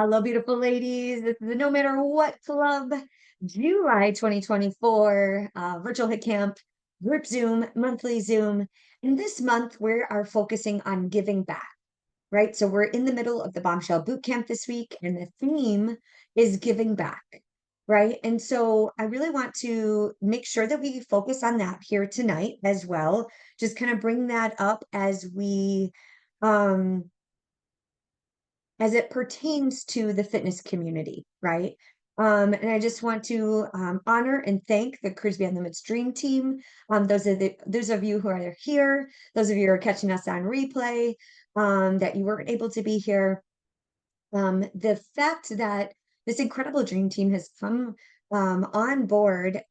Hello, beautiful ladies. This is the No Matter What Club, July 2024, virtual hit camp, group Zoom, monthly Zoom. And this month, we are focusing on giving back, right? So we're in the middle of the Bombshell Boot Camp this week, and the theme is giving back, right? And so I really want to make sure that we focus on that here tonight as well. Just kind of bring that up um, as it pertains to the fitness community, right? And I just want to honor and thank the Cribs Beyond Limits Dream Team. Those of you who are here, those of you who are catching us on replay, that you weren't able to be here. The fact that this incredible dream team has come on board,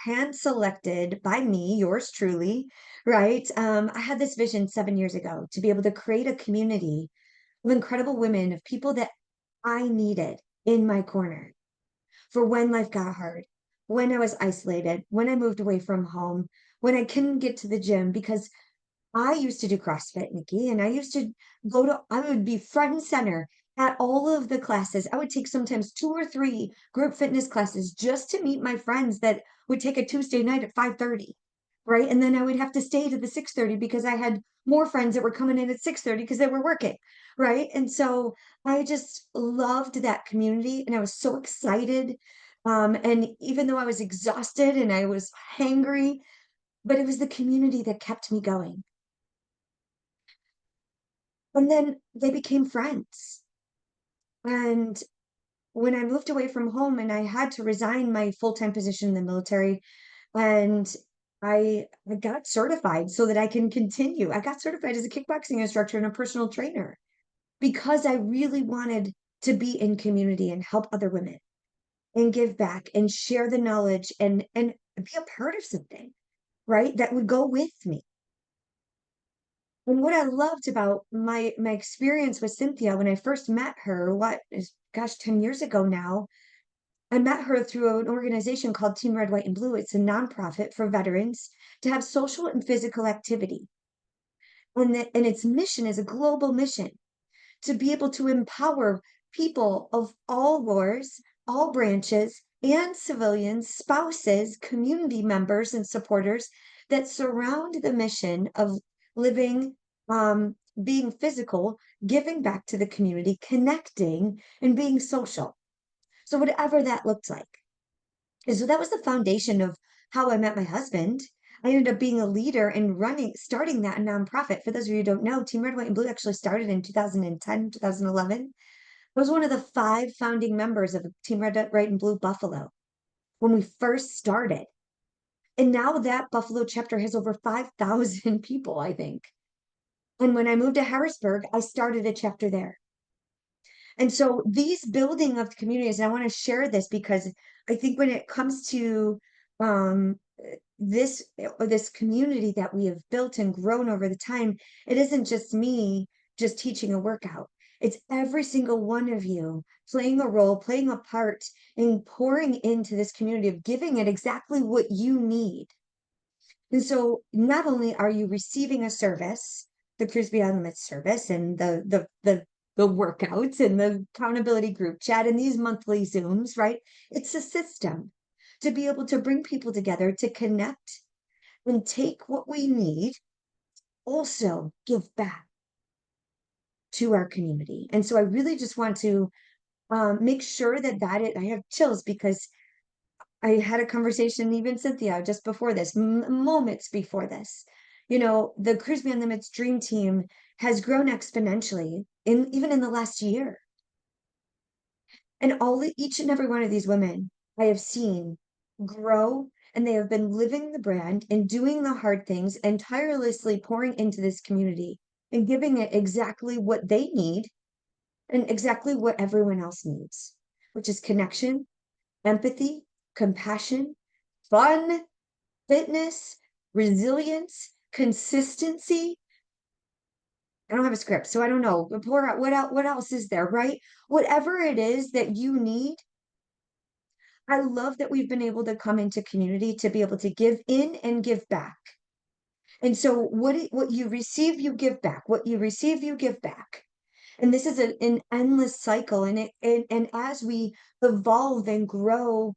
hand selected by me, yours truly, right? I had this vision 7 years ago to be able to create a community of incredible women, of people that I needed in my corner for when life got hard, when I was isolated, when I moved away from home, when I couldn't get to the gym, because I used to do CrossFit, Nikki, and I used to I would be front and center at all of the classes. I would take sometimes 2 or 3 group fitness classes just to meet my friends that would take a Tuesday night at 5:30, right? And then I would have to stay to the 6:30 because I had more friends that were coming in at 6:30 because they were working, right? And so I just loved that community and I was so excited. And even though I was exhausted and I was hangry, but it was the community that kept me going. And then they became friends. And when I moved away from home and I had to resign my full-time position in the military, and I got certified so that I can continue. I got certified as a kickboxing instructor and a personal trainer because I really wanted to be in community and help other women and give back and share the knowledge and be a part of something, right? That would go with me. And what I loved about my experience with Cynthia when I first met her, what is, gosh, 10 years ago now, I met her through an organization called Team Red, White, and Blue. It's a nonprofit for veterans to have social and physical activity. And its mission is a global mission to be able to empower people of all wars, all branches, and civilians, spouses, community members, and supporters that surround the mission of living, being physical, giving back to the community, connecting, and being social. So, whatever that looked like. And so that was the foundation of how I met my husband. I ended up being a leader and starting that nonprofit. For those of you who don't know, Team Red, White, and Blue actually started in 2010, 2011. I was one of the 5 founding members of Team Red, White, and Blue Buffalo when we first started. And now that Buffalo chapter has over 5,000 people, I think. And when I moved to Harrisburg, I started a chapter there. And so these building of communities, and I want to share this because I think when it comes to um, this community that we have built and grown over the time, it isn't just me just teaching a workout. It's every single one of you playing a role, playing a part, and pouring into this community of giving it exactly what you need. And so not only are you receiving a service, the Cribs Beyond Limits service and the workouts and the accountability group chat and these monthly Zooms, right? It's a system to be able to bring people together to connect and take what we need, also give back to our community. And so I really just want to make sure I have chills because I had a conversation, even Cynthia, just before this, moments before this. The Cribs Beyond Limits Dream Team has grown exponentially even in the last year. And each and every one of these women I have seen grow, and they have been living the brand and doing the hard things and tirelessly pouring into this community and giving it exactly what they need and exactly what everyone else needs, which is connection, empathy, compassion, fun, fitness, resilience, consistency. I don't have a script, so I don't know. But what else is there, right? Whatever it is that you need, I love that we've been able to come into community to be able to give in and give back. And so what you receive, you give back. What you receive, you give back. And this is an endless cycle, and as we evolve and grow,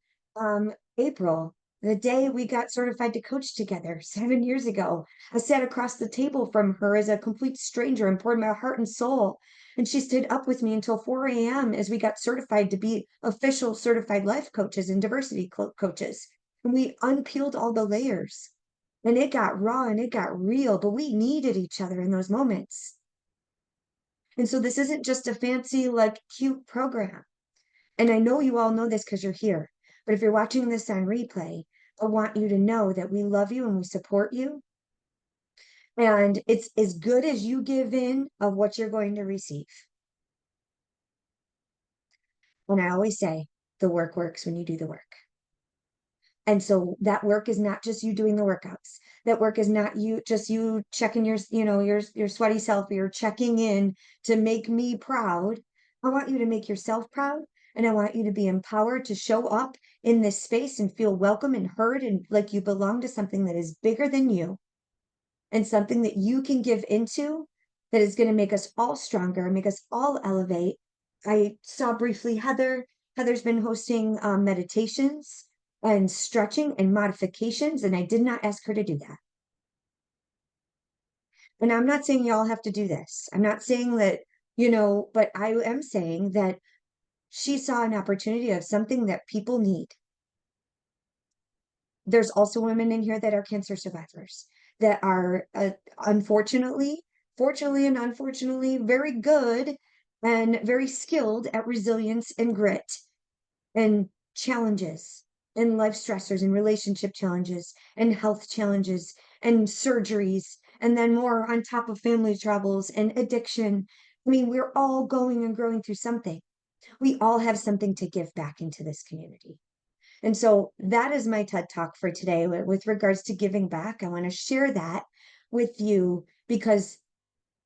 April, the day we got certified to coach together 7 years ago, I sat across the table from her as a complete stranger and poured my heart and soul, and she stayed up with me until 4 AM as we got certified to be official certified life coaches and diversity coaches, and we unpeeled all the layers, and it got raw and it got real, but we needed each other in those moments. And so this isn't just a fancy, like, cute program. And I know you all know this because you're here. But if you're watching this on replay, I want you to know that we love you and we support you. And it's as good as you give in of what you're going to receive. And I always say the work works when you do the work. And so that work is not just you doing the workouts. That work is not you checking your sweaty selfie or checking in to make me proud. I want you to make yourself proud, and I want you to be empowered to show up in this space and feel welcome and heard and like you belong to something that is bigger than you and something that you can give into that is going to make us all stronger, make us all elevate. I saw briefly Heather's been hosting meditations and stretching and modifications, and I did not ask her to do that. And I'm not saying y'all have to do this. I'm not saying that, but I am saying that she saw an opportunity of something that people need. There's also women in here that are cancer survivors that are unfortunately, fortunately, and unfortunately very good and very skilled at resilience and grit and challenges and life stressors and relationship challenges and health challenges and surgeries, and then more on top of family troubles and addiction. I mean, we're all going and growing through something. We all have something to give back into this community. And so that is my TED Talk for today with regards to giving back. I want to share that with you because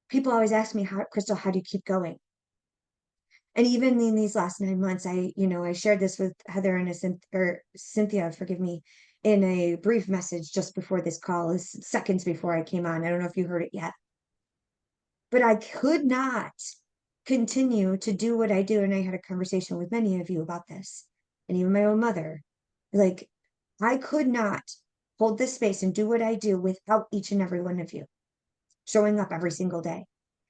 people always ask me, Crystal, how do you keep going? And even in these last 9 months, I shared this with Heather and Cynthia, forgive me, in a brief message just before this call, is seconds before I came on. I don't know if you heard it yet, but I could not continue to do what I do. And I had a conversation with many of you about this, and even my own mother. Like, I could not hold this space and do what I do without each and every one of you showing up every single day.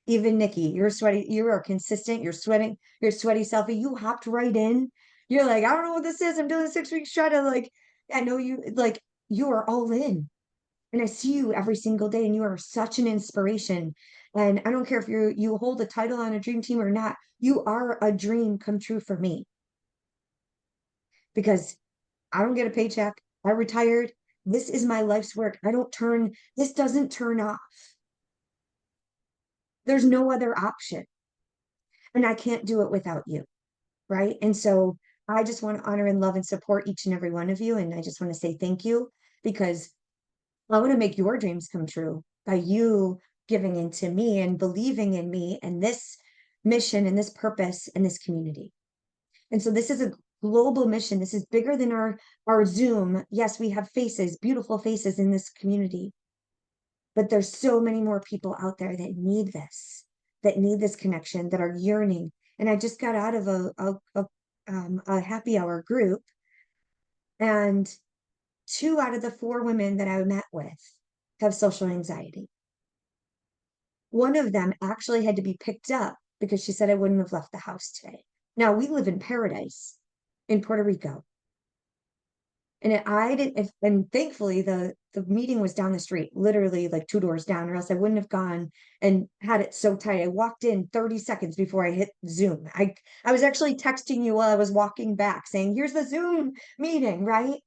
Even Nikki, you're sweaty, you are consistent, you're sweating, your sweaty selfie, you hopped right in. You're like, I don't know what this is. I'm doing a 6 week shred. Like, I know you, like, you are all in. And I see you every single day, and you are such an inspiration. And I don't care if you hold a title on a dream team or not, you are a dream come true for me. Because I don't get a paycheck. I retired. This is my life's work. This doesn't turn off. There's no other option. And I can't do it without you. Right. And so I just want to honor and love and support each and every one of you. And I just want to say thank you, because I want to make your dreams come true by you giving into me and believing in me and this mission and this purpose and this community. And so this is a global mission. This is bigger than our Zoom. Yes, we have faces, beautiful faces in this community, but there's so many more people out there that need this connection, that are yearning. And I just got out of a happy hour group, and 2 out of the 4 women that I met with have social anxiety. One of them actually had to be picked up because she said I wouldn't have left the house today. Now, we live in paradise in Puerto Rico. And I didn't, and thankfully the meeting was down the street, literally like 2 doors down, or else I wouldn't have gone and had it so tight. I walked in 30 seconds before I hit Zoom. I was actually texting you while I was walking back saying, here's the Zoom meeting, right?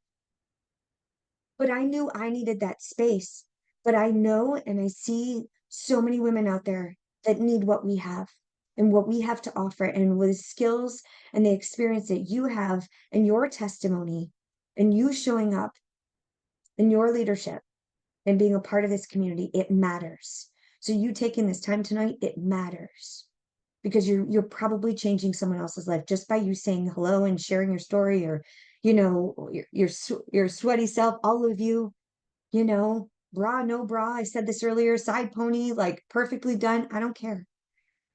But I knew I needed that space. But I know and I see so many women out there that need what we have and what we have to offer, and with the skills and the experience that you have and your testimony and you showing up in your leadership and being a part of this community, it matters. So you taking this time tonight, it matters, because you're probably changing someone else's life just by you saying hello and sharing your story, or your sweaty self, all of you, bra, no bra. I said this earlier, side pony, like perfectly done. I don't care,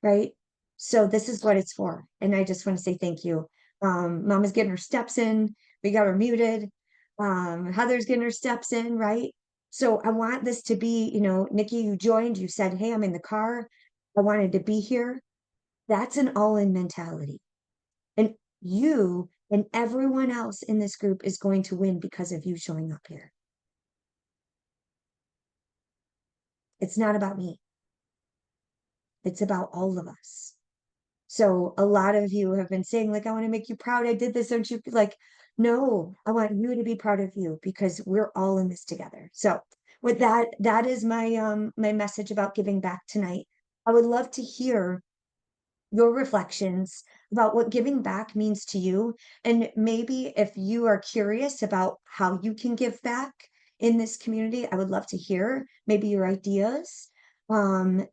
right? So this is what it's for. And I just want to say thank you. Mama's getting her steps in. We got her muted. Heather's getting her steps in, right? So I want this to be, you know, Nikki, you joined, you said, hey, I'm in the car. I wanted to be here. That's an all-in mentality. And you and everyone else in this group is going to win because of you showing up here. It's not about me. It's about all of us. So a lot of you have been saying, like, I want to make you proud. I did this. Don't you like, no, I want you to be proud of you because we're all in this together. So with that, that is my message about giving back tonight. I would love to hear your reflections about what giving back means to you. And maybe if you are curious about how you can give back in this community, I would love to hear maybe your ideas. And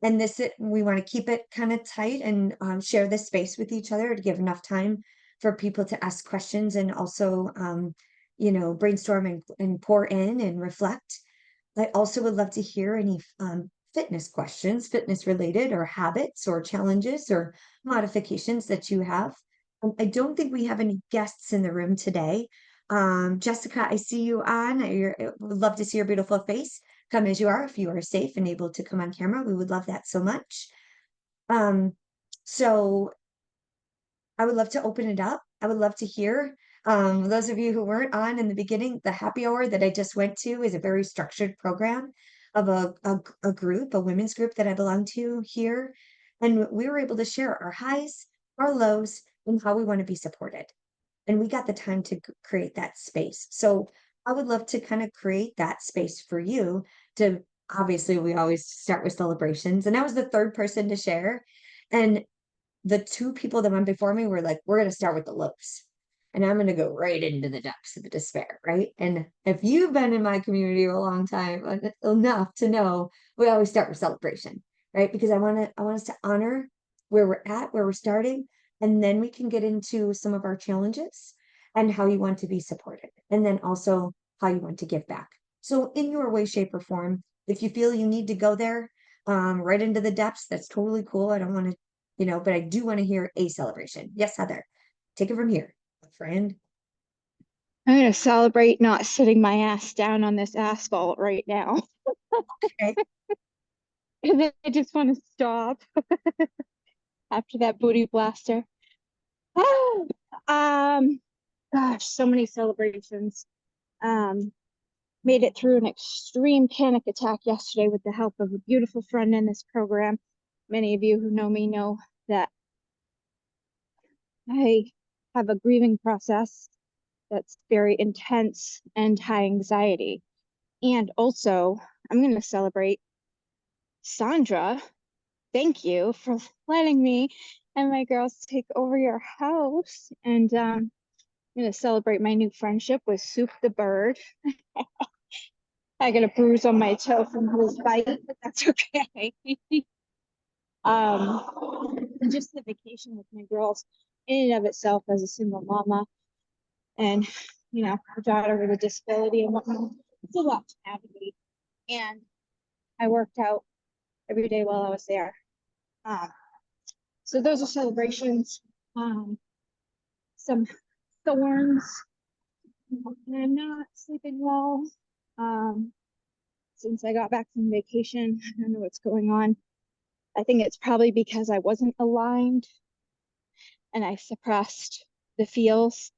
we want to keep it kind of tight and share this space with each other to give enough time for people to ask questions and also, you know, brainstorm and pour in and reflect. I also would love to hear any fitness questions, fitness related or habits or challenges or modifications that you have. I don't think we have any guests in the room today. Jessica, I see you on. I would love to see your beautiful face. Come as you are. If you are safe and able to come on camera, we would love that so much. So I would love to open it up. I would love to hear. Those of you who weren't on in the beginning, the happy hour that I just went to is a very structured program of a group, a women's group that I belong to here. And we were able to share our highs, our lows, and how we want to be supported. And we got the time to create that space. So I would love to kind of create that space for you to obviously we always start with celebrations. And I was the third person to share. And the two people that went before me were like, we're going to start with the lows. And I'm going to go right into the depths of the despair, right? And if you've been in my community a long time, enough to know, we always start with celebration, right? Because I want us to honor where we're at, where we're starting, and then we can get into some of our challenges and how you want to be supported, and then also how you want to give back. So in your way, shape, or form, if you feel you need to go there, right into the depths, that's totally cool. I don't want to, you know, but I do want to hear a celebration. Yes, Heather, take it from here, friend. I'm going to celebrate not sitting my ass down on this asphalt right now. Okay. And I just want to stop after that booty blaster. um, gosh, so many celebrations. Um, made it through an extreme panic attack yesterday with the help of a beautiful friend in this program. Many of you who know me know that I have a grieving process that's very intense and high anxiety. And also, I'm going to celebrate Sandra. Thank you for letting me and my girls take over your house. And I'm going to celebrate my new friendship with Soup the Bird. I got a bruise on my toe from his bite, but that's okay. And just the vacation with my girls in and of itself as a single mama and, you know, a daughter with a disability and whatnot. It's a lot to navigate. And I worked out every day while I was there. Um, so those are celebrations. Some thorns. I'm not sleeping well. Since I got back from vacation, I don't know what's going on. I think it's probably because I wasn't aligned and I suppressed the feels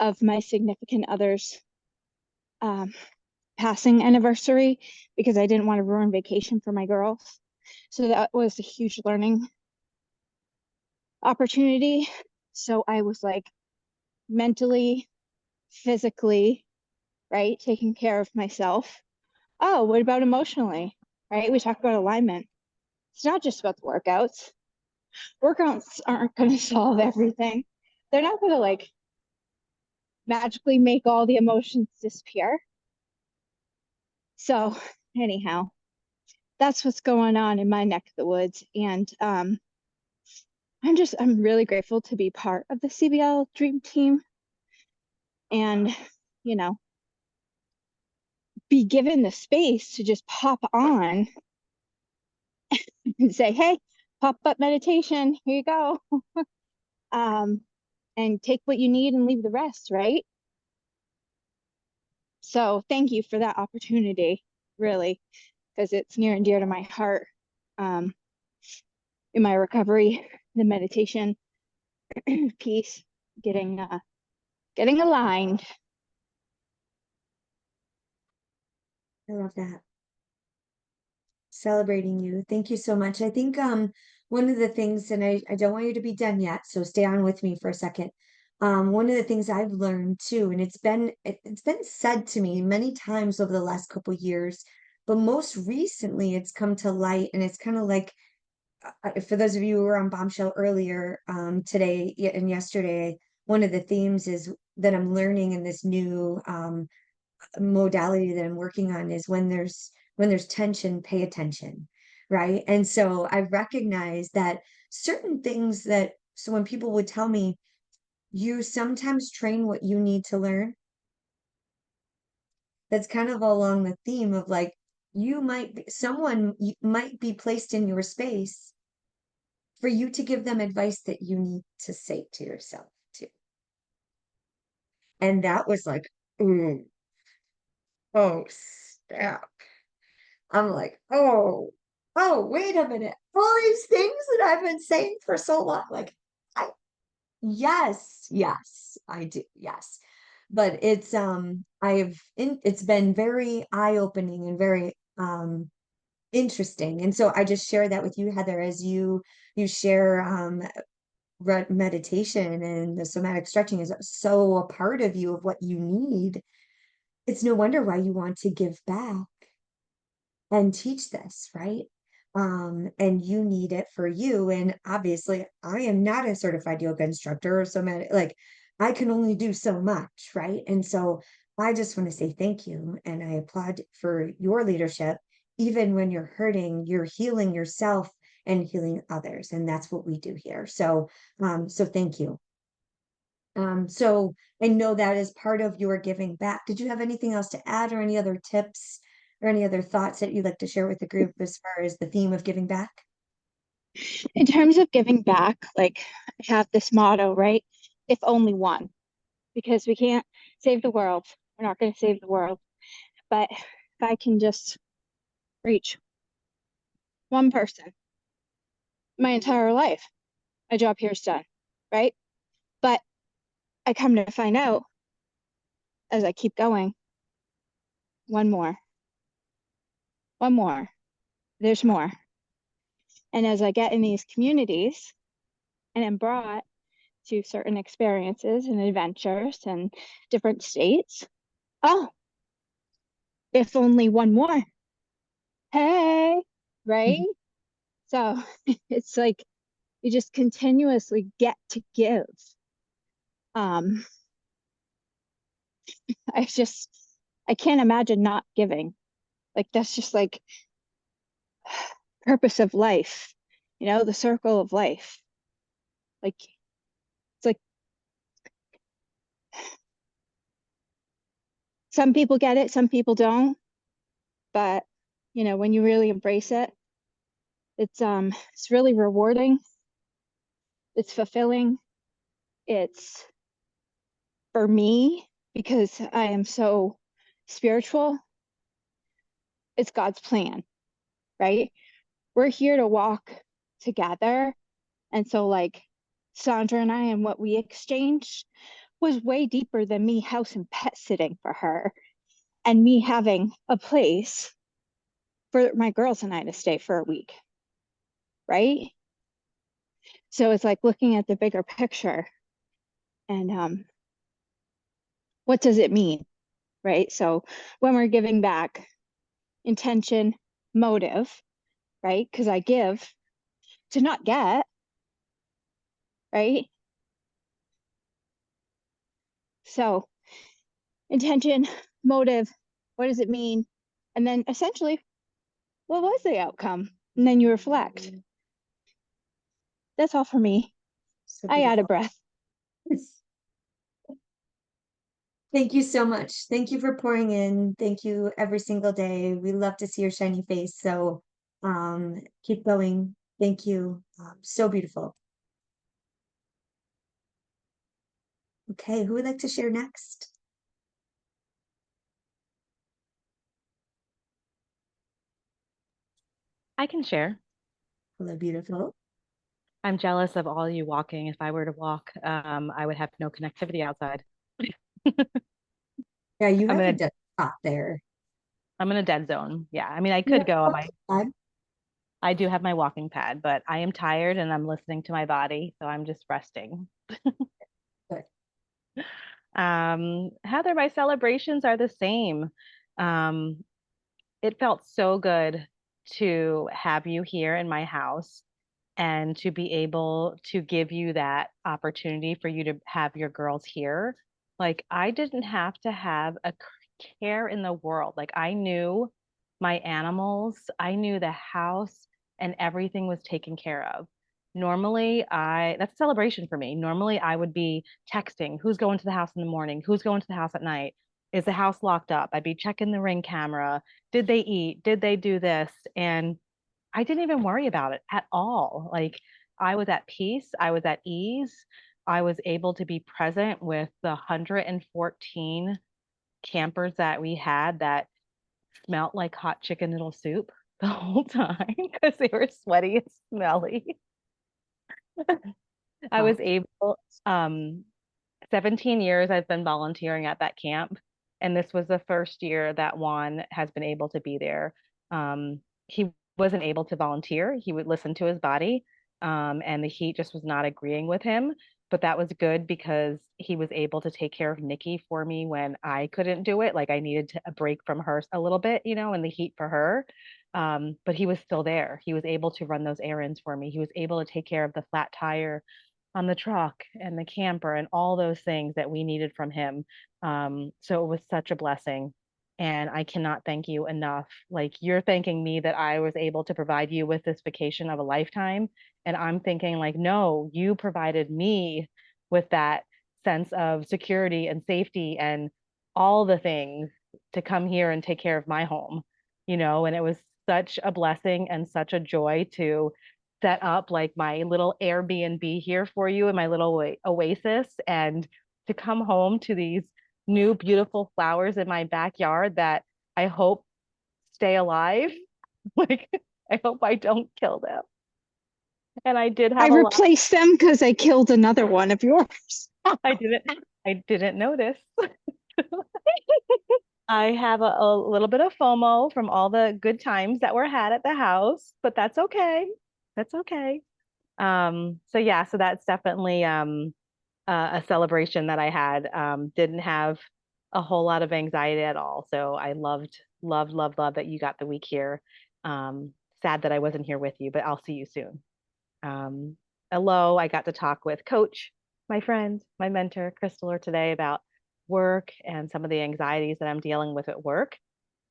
of my significant other's passing anniversary because I didn't want to ruin vacation for my girls. So that was a huge learning opportunity. So I was like mentally, physically, right, taking care of myself. Oh, what about emotionally? Right? We talk about alignment. It's not just about the workouts. Workouts aren't going to solve everything. They're not going to like magically make all the emotions disappear. So, anyhow, that's what's going on in my neck of the woods. And I'm really grateful to be part of the CBL Dream Team and, you know, be given the space to just pop on and say, hey, pop-up meditation. Here you go. Um, and take what you need and leave the rest, right? So thank you for that opportunity, really, because it's near and dear to my heart. In my recovery, the meditation piece, getting aligned. I love that. Celebrating you. Thank you so much. I think one of the things, and I don't want you to be done yet, so stay on with me for a second. One of the things I've learned too, and it's been said to me many times over the last couple years, but most recently it's come to light, and it's kind of like for those of you who were on Bombshell earlier today and yesterday, one of the themes is that I'm learning in this new modality that I'm working on is when there's tension, pay attention, right? And so I recognize that certain things that so when people would tell me, you sometimes train what you need to learn, that's kind of along the theme of like you might be placed in your space for you to give them advice that you need to say to yourself too. And that was like, ooh, oh, snap. I'm like, oh, wait a minute. All these things that I've been saying for so long, like, I, yes, I do, yes. But it's been very eye-opening and very interesting. And so I just share that with you, Heather, as you share meditation and the somatic stretching is so a part of you of what you need. It's no wonder why you want to give back and teach this, right? And you need it for you. And obviously, I am not a certified yoga instructor or somatic, like I can only do so much, right? And so I just want to say thank you. And I applaud for your leadership. Even when you're hurting, you're healing yourself and healing others. And that's what we do here. So thank you. So I know that is part of your giving back. Did you have anything else to add or any other tips or any other thoughts that you'd like to share with the group as far as the theme of giving back? In terms of giving back, like I have this motto, right? If only one, because we can't save the world. We're not going to save the world. But if I can just reach one person, my entire life, my job here is done, right? But I come to find out as I keep going, one more, one more, there's more. And as I get in these communities and am brought to certain experiences and adventures and different states, oh, if only one more. Hey, right? Mhm. So it's like you just continuously get to give. Um, I just I can't imagine not giving. Like that's just like purpose of life, the circle of life. Like it's like some people get it, some people don't, but when you really embrace it, it's really rewarding, it's fulfilling, it's for me because I am so spiritual, it's God's plan, right? We're here to walk together. And so like Sandra and I and what we exchanged was way deeper than me house and pet sitting for her and me having a place for my girls and I to stay for a week, right? So it's like looking at the bigger picture and what does it mean, right? So when we're giving back, intention, motive, right? Because I give to not get, right? So intention, motive, what does it mean? And then essentially, what was the outcome? And then you reflect. That's all for me. So I out of beautiful. breath. Thank you so much. Thank you for pouring in. Thank you every single day. We love to see your shiny face. So keep going. Thank you. So beautiful. Okay, who would like to share next? I can share. Hello, beautiful. I'm jealous of all you walking. If I were to walk, I would have no connectivity outside. Yeah, you I'm have in a a dead spot there. I'm in a dead zone. Yeah. I mean, I You have could go a on walking pad? I do have my walking pad, but I am tired and I'm listening to my body, so I'm just resting. Good. Heather, my celebrations are the same. Um, it felt so good to have you here in my house and to be able to give you that opportunity for you to have your girls here. Like, I didn't have to have a care in the world. Like, I knew my animals, I knew the house, and everything was taken care of. Normally, that's a celebration for me. Normally, I would be texting who's going to the house in the morning, who's going to the house at night. Is the house locked up? I'd be checking the ring camera. Did they eat? Did they do this? And I didn't even worry about it at all. Like, I was at peace, I was at ease. I was able to be present with the 114 campers that we had that smelt like hot chicken noodle soup the whole time because they were sweaty and smelly. I Wow. was able, 17 years I've been volunteering at that camp, and this was the first year that Juan has been able to be there. He wasn't able to volunteer. He would listen to his body, and the heat just was not agreeing with him. But that was good because he was able to take care of Nikki for me when I couldn't do it. Like, I needed a break from her a little bit, and the heat for her. But he was still there. He was able to run those errands for me. He was able to take care of the flat tire on the truck and the camper and all those things that we needed from him. So it was such a blessing. And I cannot thank you enough. Like, you're thanking me that I was able to provide you with this vacation of a lifetime. And I'm thinking, like, no, you provided me with that sense of security and safety and all the things to come here and take care of my home, and it was such a blessing and such a joy to set up like my little Airbnb here for you in my little oasis and to come home to these new beautiful flowers in my backyard that I hope stay alive. Like, I hope I don't kill them. And I did I have a lot. replaced them because I killed another one of yours. I didn't I didn't notice. I have a little bit of FOMO from all the good times that were had at the house, but that's okay. That's okay. So yeah, so that's definitely a celebration that I had. Didn't have a whole lot of anxiety at all. So I loved that you got the week here. Sad that I wasn't here with you, but I'll see you soon. Um, Hello, I got to talk with Coach, my friend, my mentor, Crystal, today about work and some of the anxieties that I'm dealing with at work.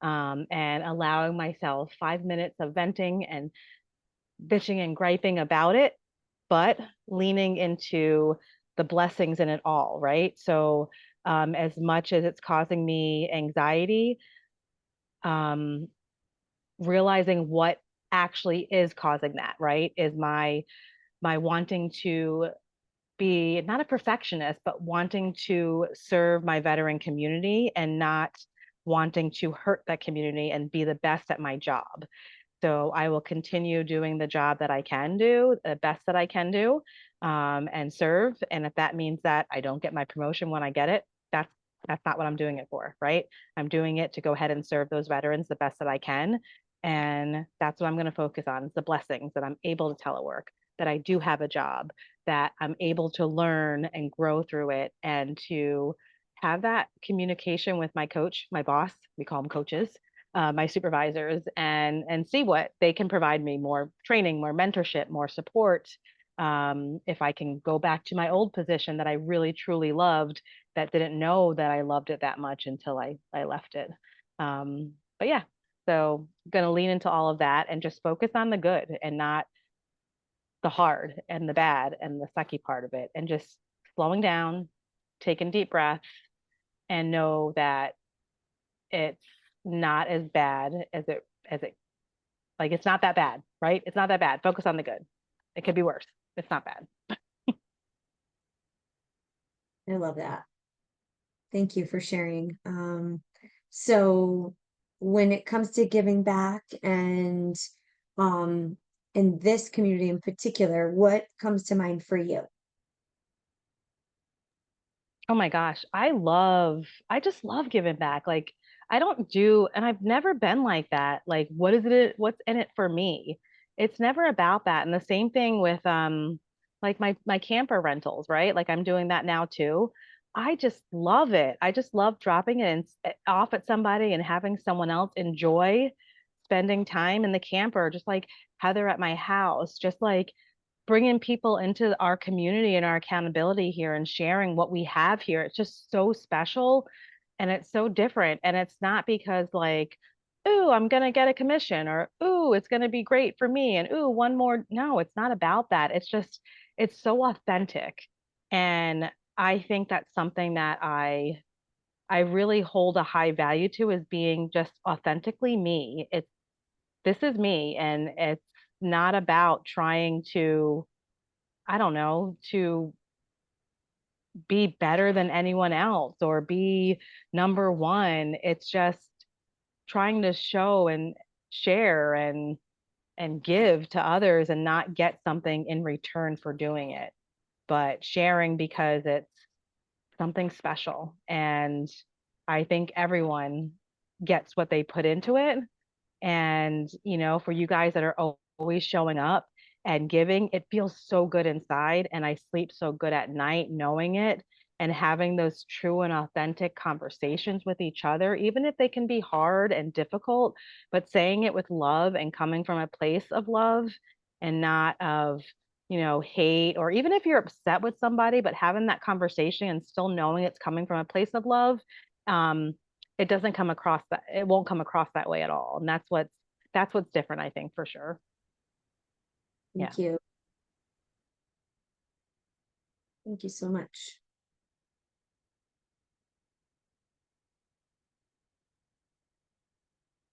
And allowing myself 5 minutes of venting and bitching and griping about it, but leaning into the blessings in it all, right? So, as much as it's causing me anxiety, um, realizing what actually is causing that, right? Is my wanting to be not a perfectionist, but wanting to serve my veteran community and not wanting to hurt that community and be the best at my job. So I will continue doing the job that I can do, the best that I can do, and serve. And if that means that I don't get my promotion when I get it, that's not what I'm doing it for, right? I'm doing it to go ahead and serve those veterans the best that I can. And that's what I'm going to focus on is the blessings that I'm able to telework, that I do have a job, that I'm able to learn and grow through it, and to have that communication with my coach, my boss, we call them coaches, my supervisors, and see what they can provide me: more training, more mentorship, more support. If I can go back to my old position that I really truly loved, that didn't know that I loved it that much until I left it. But yeah, so gonna lean into all of that and just focus on the good and not the hard and the bad and the sucky part of it, and just slowing down, taking deep breaths, and know that it's not as bad as it like it's not that bad. right? It's not that bad. Focus on the good. It could be worse. It's not bad. I love that. Thank you for sharing. So when it comes to giving back and um in this community in particular, what comes to mind for you? Oh my gosh, I just love giving back. Like I don't and I've never been like that. Like what's in it for me? It's never about that. And the same thing with like my camper rentals, right? Like I'm doing that now too. I just love it. I just love dropping it off at somebody and having someone else enjoy spending time in the camper, just like Heather at my house, just like bringing people into our community and our accountability here and sharing what we have here. It's just so special and it's so different. And it's not because like, ooh, I'm gonna get a commission or ooh, it's gonna be great for me and ooh, one more. No, it's not about that. It's just it's so authentic. And I think that's something that I really hold a high value to is being just authentically me. This is me and it's not about trying to I don't know, to be better than anyone else or be number one. It's just trying to show and share and give to others and not get something in return for doing it, but sharing because it's something special. And I think everyone gets what they put into it. And, for you guys that are always showing up and giving, it feels so good inside. And I sleep so good at night knowing it and having those true and authentic conversations with each other, even if they can be hard and difficult, but saying it with love and coming from a place of love and not of, hate, or even if you're upset with somebody, but having that conversation and still knowing it's coming from a place of love. Um, it won't come across that way at all. And that's what's different, I think, for sure. Yeah. Thank you. Thank you so much.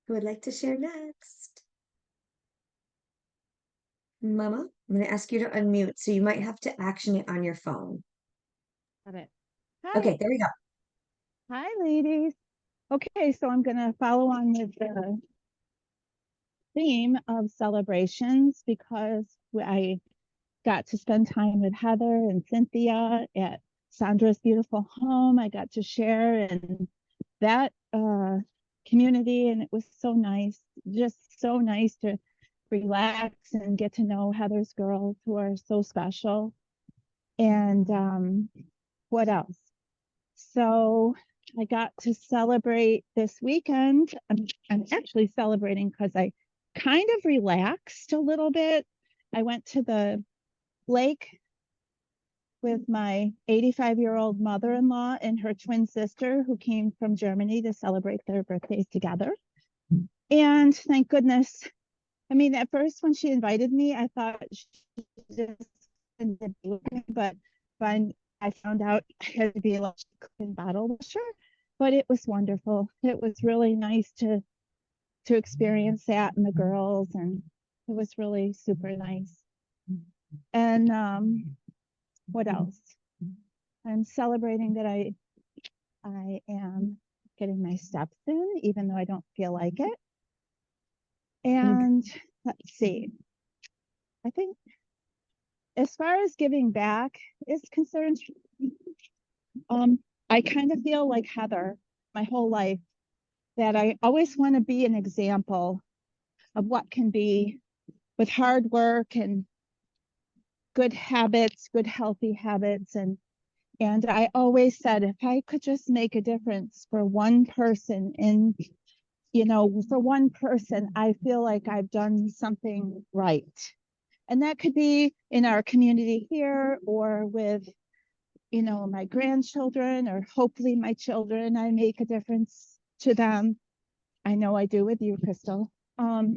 Who would like to share next? Mama, I'm going to ask you to unmute, so you might have to action it on your phone. Got it. Hi. Okay, there we go. Hi, ladies. Okay, so I'm going to follow on with the theme of celebrations because I got to spend time with Heather and Cynthia at Sandra's beautiful home. I got to share in that community, and it was so nice, just so nice to relax and get to know Heather's girls who are so special. And what else? So I got to celebrate this weekend. I'm actually celebrating because I kind of relaxed a little bit. I went to the lake with my 85-year-old mother-in-law and her twin sister who came from Germany to celebrate their birthdays together. And thank goodness. I mean, at first when she invited me, I thought she just didn't do it, but I found out I had to be like cooking bottle washer, but it was wonderful. It was really nice to experience that and the girls, and it was really super nice. And what else? I'm celebrating that I am getting my steps in, even though I don't feel like it. And let's see. I think as far as giving back is concerned, I kind of feel like Heather my whole life, that I always want to be an example of what can be with hard work and good habits, good healthy habits. And I always said, if I could just make a difference for one person for one person, I feel like I've done something right. And that could be in our community here or with my grandchildren, or hopefully my children, I make a difference to them. I know I do with you, Crystal. But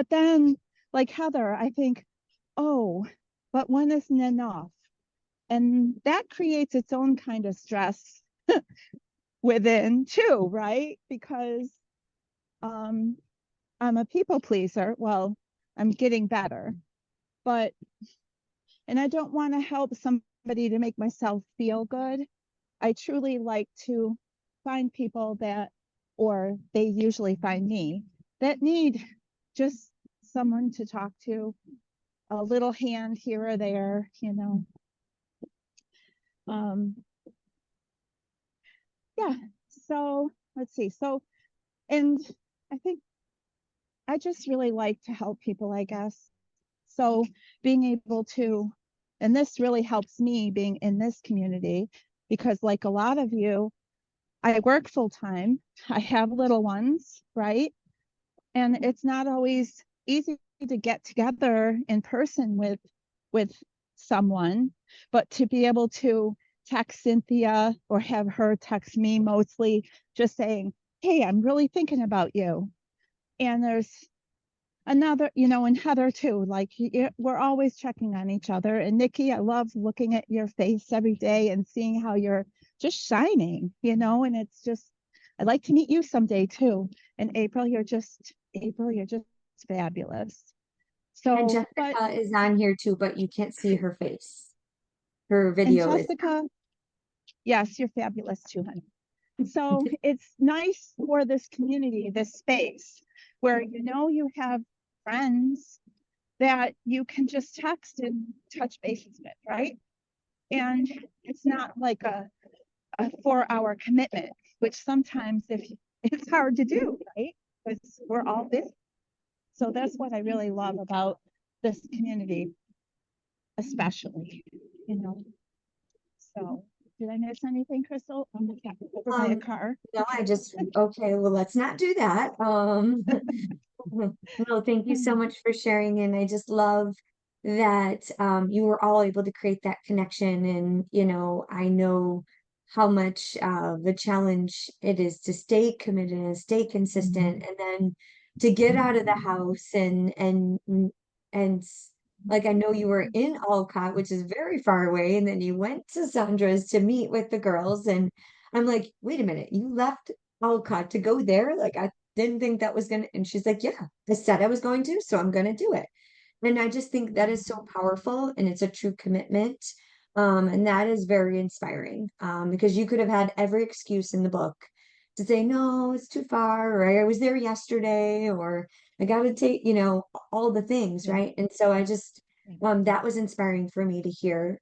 then, like Heather, I think, oh, but one isn't enough. And that creates its own kind of stress within too, right? Because I'm a people pleaser. Well, I'm getting better, but, and I don't want to help somebody to make myself feel good. I truly like to find people that, or they usually find me, that need just someone to talk to, a little hand here or there, you know. Yeah, so let's see. So, and I think I just really like to help people, I guess. So being able to, and this really helps me being in this community, because like a lot of you, I work full time. I have little ones, right? And it's not always easy to get together in person with someone, but to be able to text Cynthia or have her text me, mostly just saying, hey, I'm really thinking about you. And there's another, you know, and Heather too, like we're always checking on each other. And Nikki, I love looking at your face every day and seeing how you're just shining, you know, and it's just, I'd like to meet you someday too. And April, you're just fabulous. And So, but, Jessica is on here too, but you can't see her face. Her and video is. Jessica, yes, you're fabulous too, honey. So it's nice for this community, this space where, you know, you have friends that you can just text and touch bases with, right? And it's not like a 4-hour commitment, which sometimes if it's hard to do, right? Because we're all busy. So that's what I really love about this community, especially, you know. So did I miss anything, Crystal? I'm over by a car. No, okay, well, let's not do that. No, thank you so much for sharing. And I just love that you were all able to create that connection. And, you know, I know how much the challenge it is to stay committed and stay consistent, and then to get out of the house and like, I know you were in Alcott, which is very far away, and then you went to Sandra's to meet with the girls. And I'm like, wait a minute, you left Alcott to go there? Like, I didn't think that was gonna, and she's like, yeah, I said I was going to, so I'm gonna do it. And I just think that is so powerful, and it's a true commitment. And that is very inspiring. Because you could have had every excuse in the book to say, no, it's too far, or I was there yesterday, or I gotta take, you know, all the things, Yeah. right? And so I just that was inspiring for me to hear,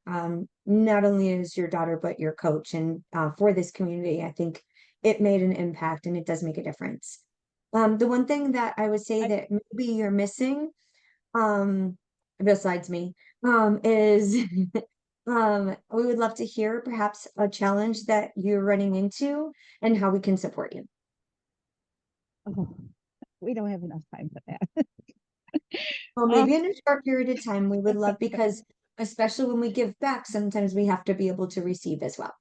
not only as your daughter, but your coach. And for this community, I think it made an impact, and it does make a difference. The one thing that I would say that maybe you're missing, um, besides me, is we would love to hear perhaps a challenge that you're running into and how we can support you. Oh, we don't have enough time for that. Well, Oh, maybe in a short period of time, we would love, because especially when we give back, sometimes we have to be able to receive as well.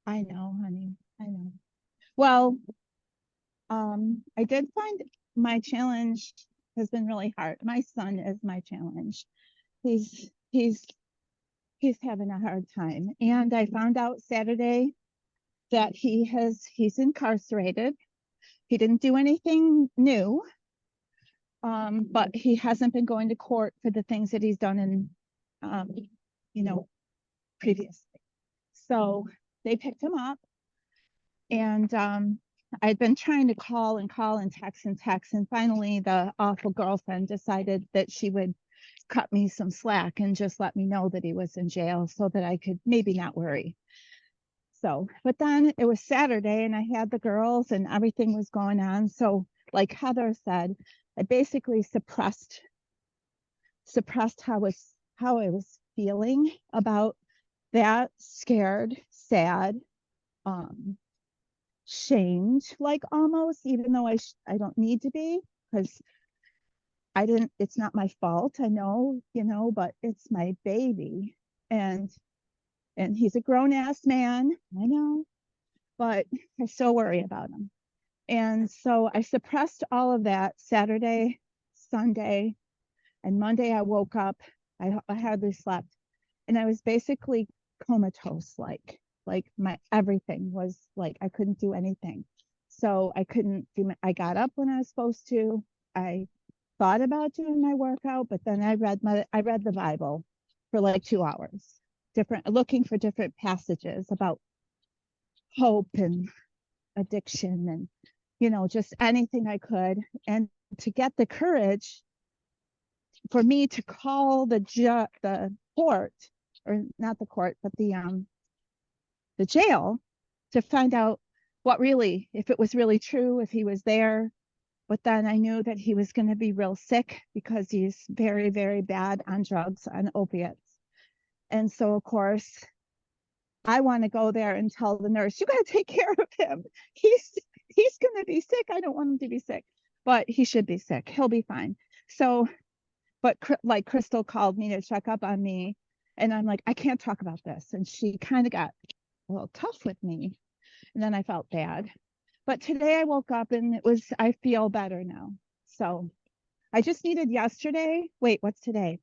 I know, honey. I know. Well, I did find my challenge has been really hard. My son is my challenge. He's he's he's having a hard time. And I found out Saturday that he's incarcerated. He didn't do anything new. But he hasn't been going to court for the things that he's done in you know, previously. So they picked him up, and I'd been trying to call and text, and finally the awful girlfriend decided that she would cut me some slack and just let me know that he was in jail so that I could maybe not worry. So, but then it was Saturday and I had the girls and everything was going on. So, like Heather said, I basically suppressed how I was feeling about that, scared, sad, um, shamed, like almost, even though I don't need to be, because I didn't, it's not my fault, I know, you know, but it's my baby. And he's a grown ass man, I know, but I still worry about him. And so I suppressed all of that Saturday, Sunday, and Monday I woke up, I hardly slept, and I was basically comatose, like my everything was like I couldn't do anything. So I couldn't do I got up when I was supposed to. I thought about doing my workout, but then I read the Bible for like 2 hours, looking for different passages about hope and addiction and, just anything I could. And to get the courage for me to call the court, or not the court, but the jail, to find out if it was really true, if he was there. But then I knew that he was going to be real sick because he's very, very bad on drugs, on opiates. And so, of course, I want to go there and tell the nurse, you got to take care of him. He's going to be sick. I don't want him to be sick, but he should be sick. He'll be fine. So, but like Crystal called me to check up on me, and I'm like, I can't talk about this. And she kind of got a little tough with me. And then I felt bad. But today I woke up and I feel better now. So I just needed yesterday. Wait, what's today?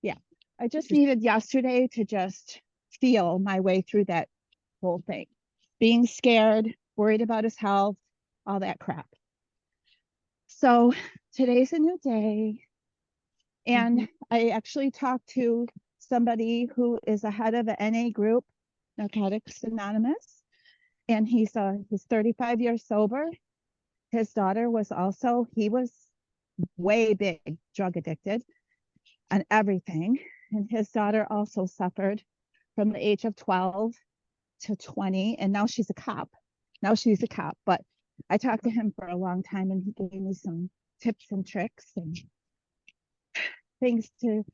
Yeah. I just needed yesterday to just feel my way through that whole thing. Being scared, worried about his health, all that crap. So today's a new day. And I actually talked to somebody who is a head of an NA group, Narcotics Anonymous. And he's 35 years sober. His daughter he was way big drug addicted and everything. And his daughter also suffered from the age of 12 to 20. And now she's a cop. But I talked to him for a long time, and he gave me some tips and tricks and things to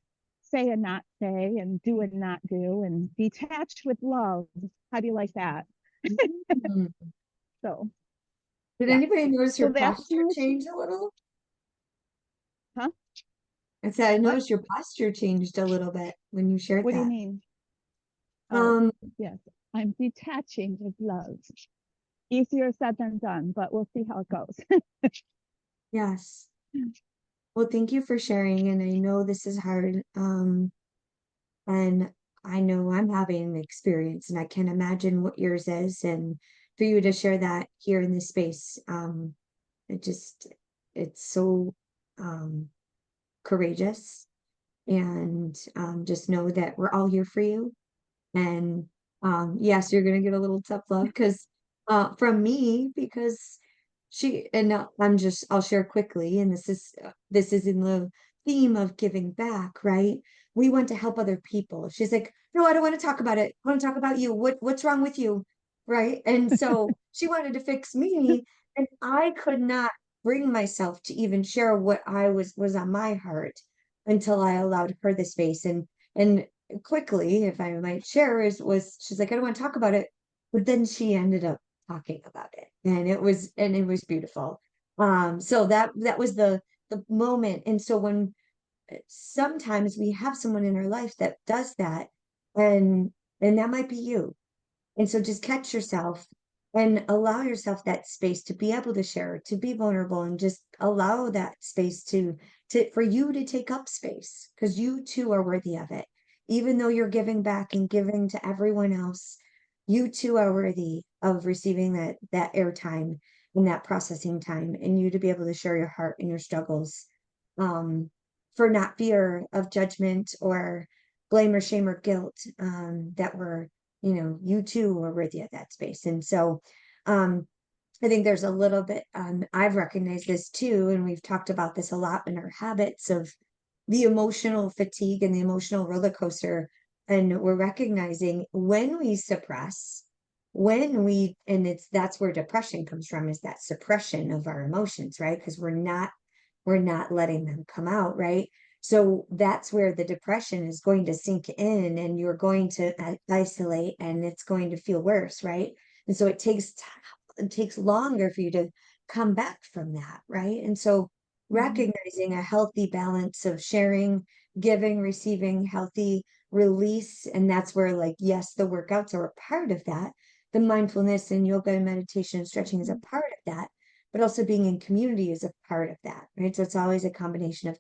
say and not say, and do and not do, and detached with love. How do you like that? So Did yeah. anybody notice your that's posture my- change a little? Huh? I said I What? noticed your posture changed a little bit when you shared What do that. you mean? Oh, Um, yes, I'm detaching with love. Easier said than done, but we'll see how it goes. yes. Well, thank you for sharing, and I know this is hard. And I know I'm having an experience, and I can imagine what yours is, and for you to share that here in this space, it's so courageous, and just know that we're all here for you. And yes, you're gonna get a little tough love because from me, because I'll share quickly, and this is in the theme of giving back, right? We want to help other people. She's like, no, I don't want to talk about it. I want to talk about you. What's wrong with you? Right. And so she wanted to fix me, and I could not bring myself to even share what was on my heart until I allowed her the space. And quickly, if I might share, she's like, I don't want to talk about it. But then she ended up talking about it. And it was beautiful. So that was the moment. And so when sometimes we have someone in our life that does that, and that might be you. And so just catch yourself and allow yourself that space to be able to share, to be vulnerable, and just allow that space for you to take up space, because you too are worthy of it. Even though you're giving back and giving to everyone else, you too are worthy of receiving that airtime and that processing time, and you to be able to share your heart and your struggles, for not fear of judgment or blame or shame or guilt, you too are worthy of that space. And so I think there's a little bit, I've recognized this too, and we've talked about this a lot in our habits of the emotional fatigue and the emotional roller coaster. And we're recognizing when we suppress, that's where depression comes from, is that suppression of our emotions, right? Because we're not letting them come out, right? So that's where the depression is going to sink in, and you're going to isolate, and it's going to feel worse, right? And so it takes longer for you to come back from that, right? And so recognizing a healthy balance of sharing, giving, receiving, healthy release. And that's where, like, yes, the workouts are a part of that. The mindfulness and yoga and meditation and stretching is a part of that, but also being in community is a part of that, right? So it's always a combination.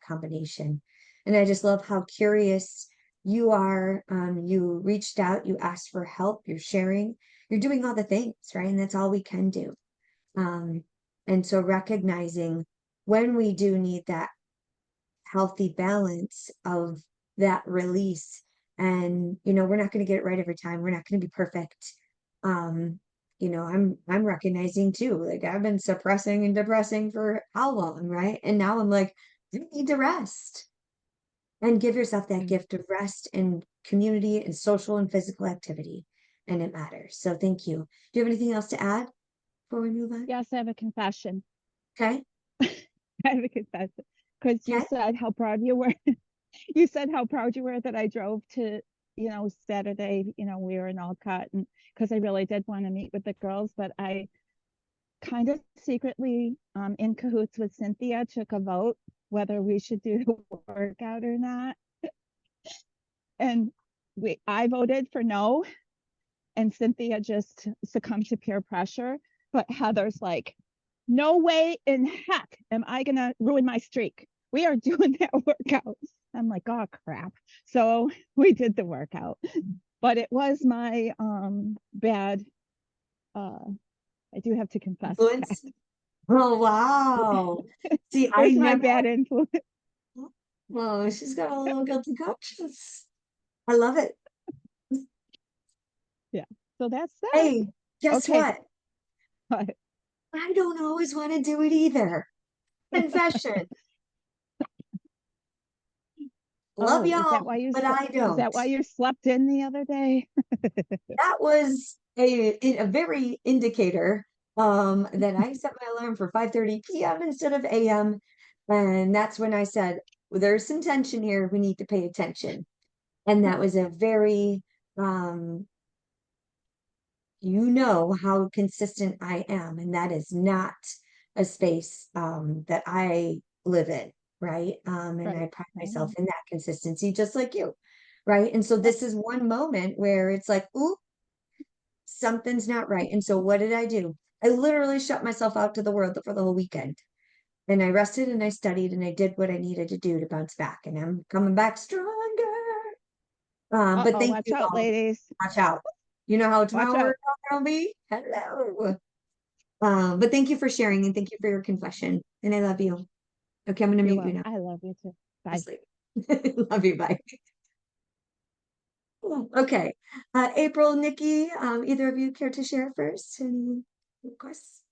And I just love how curious you are. You reached out, you asked for help, you're sharing, you're doing all the things, right? And that's all we can do. And so recognizing when we do need that healthy balance of that release, and we're not going to get it right every time. We're not going to be perfect. I'm recognizing too, like I've been suppressing and depressing for how long, right? And now I'm like, you need to rest and give yourself that gift of rest and community and social and physical activity. And it matters. So thank you. Do you have anything else to add before we move on? Yes, I have a confession. Okay. I have a confession because you Okay. said how proud you were. You said how proud you were that I drove to, Saturday, we were in Alcott, and because I really did want to meet with the girls, but I kind of secretly, in cahoots with Cynthia, took a vote whether we should do the workout or not. And I voted for no, and Cynthia just succumbed to peer pressure. But Heather's like, no way in heck am I gonna ruin my streak. We are doing that workout. I'm like, oh crap. So we did the workout. But it was my bad, I do have to confess that. Influence. Oh, wow. See, It I was my never, bad influence. well, she's got a little guilty conscience. I love it. Yeah. So that's that. Hey, guess Okay. what? But I don't always want to do it either. Confession. Love is that y'all, why you but I is don't. that why you slept in the other day? That was a very indicator that I set my alarm for 5:30 p.m. instead of a.m. And that's when I said, well, there's some tension here. We need to pay attention. And that was a very how consistent I am, and that is not a space that I live in, right? And I Right. pride I myself know. in that consistency, just like you, right? And so this is one moment where it's like, ooh, something's not right. And so what did I do? I literally shut myself out to the world for the whole weekend. And I rested and I studied and I did what I needed to do to bounce back. And I'm coming back stronger. But Uh-oh, thank watch you out, all. ladies. Watch out. You know how Watch tomorrow out. will be? Hello. But thank you for sharing and thank you for your confession. And I love you. Okay, I'm gonna You're mute you welcome. now. I love you too. Bye. Sleep. Love you. Bye. Okay. April, Nikki, either of you care to share first? And of course.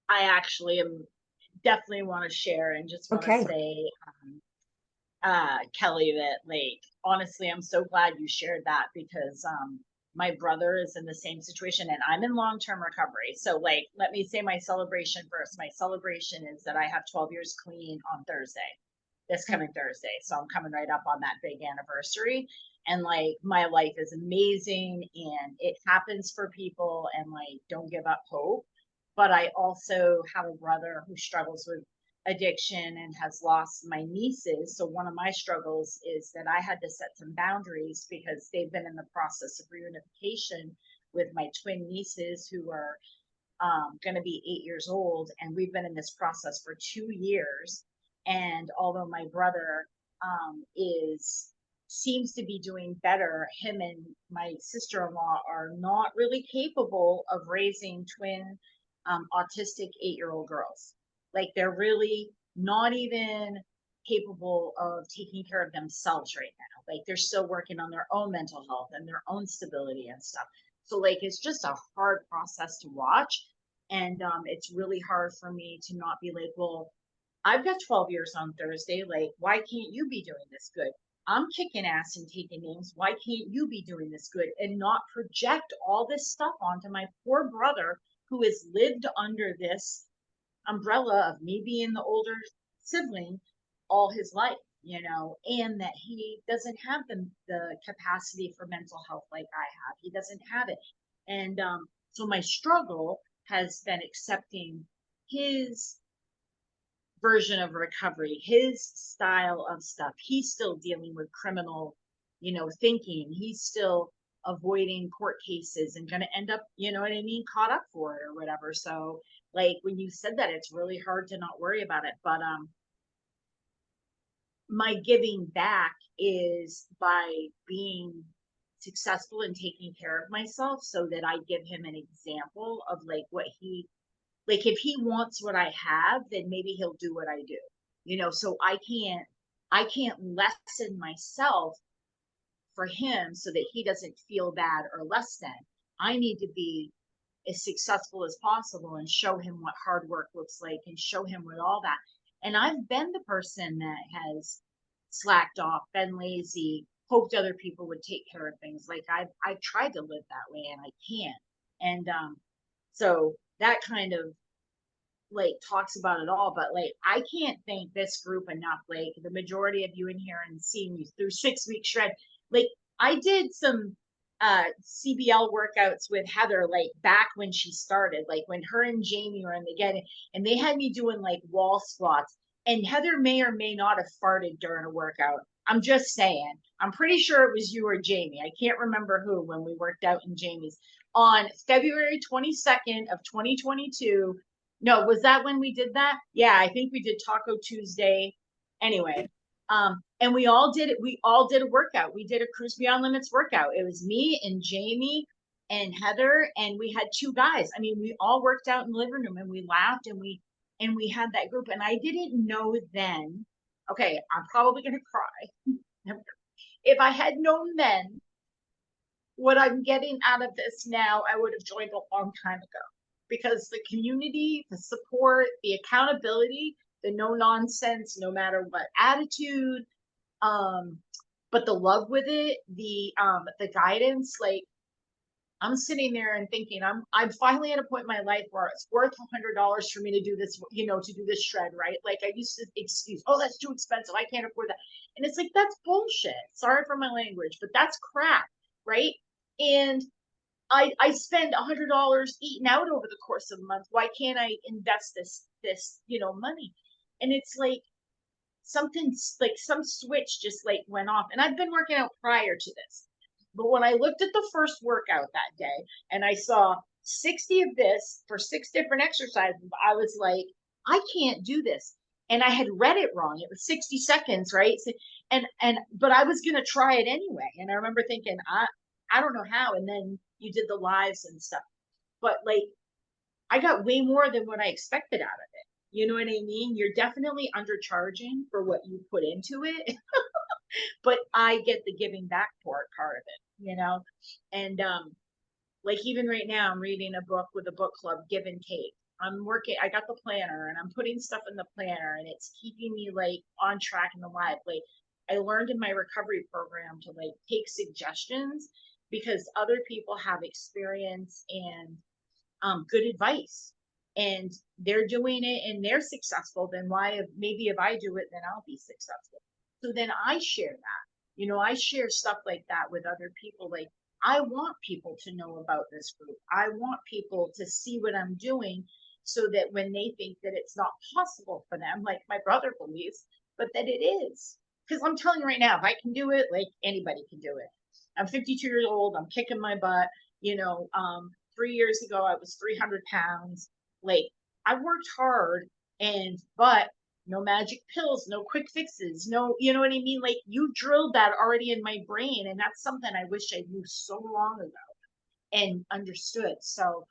I actually am definitely want to share and just want to Okay. say, Kelly, that like honestly, I'm so glad you shared that because my brother is in the same situation and I'm in long-term recovery. So like, let me say my celebration first. My celebration is that I have 12 years clean on Thursday, this coming Thursday. So I'm coming right up on that big anniversary. And like, my life is amazing and it happens for people, and like, don't give up hope. But I also have a brother who struggles with addiction and has lost my nieces. So one of my struggles is that I had to set some boundaries because they've been in the process of reunification with my twin nieces who are going to be 8 years old. And we've been in this process for 2 years. And although my brother is seems to be doing better, him and my sister-in-law are not really capable of raising twin autistic 8-year-old girls. Like they're really not even capable of taking care of themselves right now. Like they're still working on their own mental health and their own stability and stuff. So like it's just a hard process to watch. And it's really hard for me to not be like, well, I've got 12 years on Thursday. Like, why can't you be doing this good? I'm kicking ass and taking names. Why can't you be doing this good? And not project all this stuff onto my poor brother who has lived under this umbrella of me being the older sibling all his life, and that he doesn't have the capacity for mental health like I have. He doesn't have it. And so my struggle has been accepting his version of recovery, his style of stuff. He's still dealing with criminal, thinking. He's still avoiding court cases and going to end up, you know what I mean, caught up for it or whatever. So like when you said that, it's really hard to not worry about it. But my giving back is by being successful in taking care of myself so that I give him an example of like what he Like if he wants what I have, then maybe he'll do what I do, so I can't lessen myself for him so that he doesn't feel bad or less than. I need to be as successful as possible and show him what hard work looks like and show him what all that. And I've been the person that has slacked off, been lazy, hoped other people would take care of things. Like I've tried to live that way and I can't. And so that kind of like talks about it all, but like I can't thank this group enough. Like the majority of you in here and seeing you through 6 week shred. Like I did some CBL workouts with Heather like back when she started, like when her and Jamie were in the getting, and they had me doing like wall squats, and Heather may or may not have farted during a workout. I'm just saying. I'm pretty sure it was you or Jamie. I can't remember who when we worked out in Jamie's on February 22nd of 2022. No, was that when we did that? Yeah, I think we did Taco Tuesday. Anyway, and we all did it. We all did a workout. We did a Cruise Beyond Limits workout. It was me and Jamie and Heather, and we had 2 guys. I mean, we all worked out in the living room and we laughed and we had that group. And I didn't know then. Okay, I'm probably gonna cry. If I had known then what I'm getting out of this now, I would have joined a long time ago. Because the community, the support, the accountability, the no nonsense, no matter what attitude, but the love with it, the guidance, like I'm sitting there and thinking, I'm finally at a point in my life where it's worth $100 for me to do this, to do this shred, right? Like I used to excuse, oh, that's too expensive, I can't afford that. And it's like, that's bullshit. Sorry for my language, but that's crap, right? And I spend $100 eating out over the course of a month. Why can't I invest this money? And it's like something like some switch just like went off. And I've been working out prior to this. But when I looked at the first workout that day and I saw 60 of this for 6 different exercises, I was like, I can't do this. And I had read it wrong. It was 60 seconds, right? So, but I was gonna try it anyway. And I remember thinking, I don't know how. And then you did the lives and stuff. But like I got way more than what I expected out of it. You know what I mean? You're definitely undercharging for what you put into it. But I get the giving back part of it, And like even right now I'm reading a book with a book club, Give and Take. I got the planner and I'm putting stuff in the planner and it's keeping me like on track and alive. Like I learned in my recovery program to like take suggestions because other people have experience and good advice and they're doing it and they're successful. Then maybe if I do it, then I'll be successful. So then I share that, I share stuff like that with other people. Like I want people to know about this group. I want people to see what I'm doing so that when they think that it's not possible for them, like my brother believes, but that it is. Because I'm telling you right now, if I can do it, like anybody can do it. I'm 52 years old. I'm kicking my butt. 3 years ago, I was 300 pounds. Like I worked hard but no magic pills, no quick fixes, no, you know what I mean? Like you drilled that already in my brain. And that's something I wish I knew so long ago and understood. So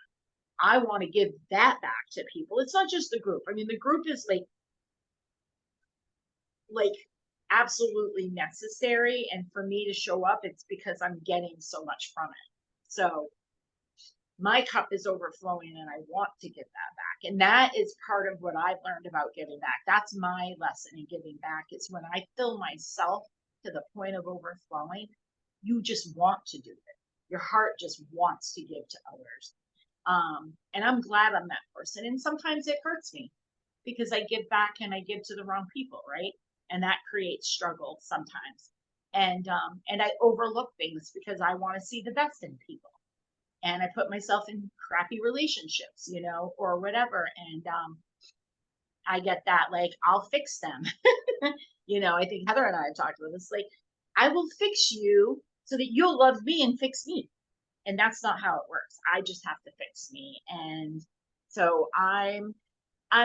I want to give that back to people. It's not just the group. I mean, the group is like absolutely necessary. And for me to show up, it's because I'm getting so much from it. So my cup is overflowing and I want to give that back. And that is part of what I've learned about giving back. That's my lesson in giving back. It's when I fill myself to the point of overflowing, you just want to do it. Your heart just wants to give to others. And I'm glad I'm that person. And sometimes it hurts me because I give back and I give to the wrong people, right? And that creates struggle sometimes. And I overlook things because I want to see the best in people. And I put myself in crappy relationships, or whatever. And I get that, like, I'll fix them. I think Heather and I have talked about this. Like, I will fix you so that you'll love me and fix me. And that's not how it works. I just have to fix me. And so I'm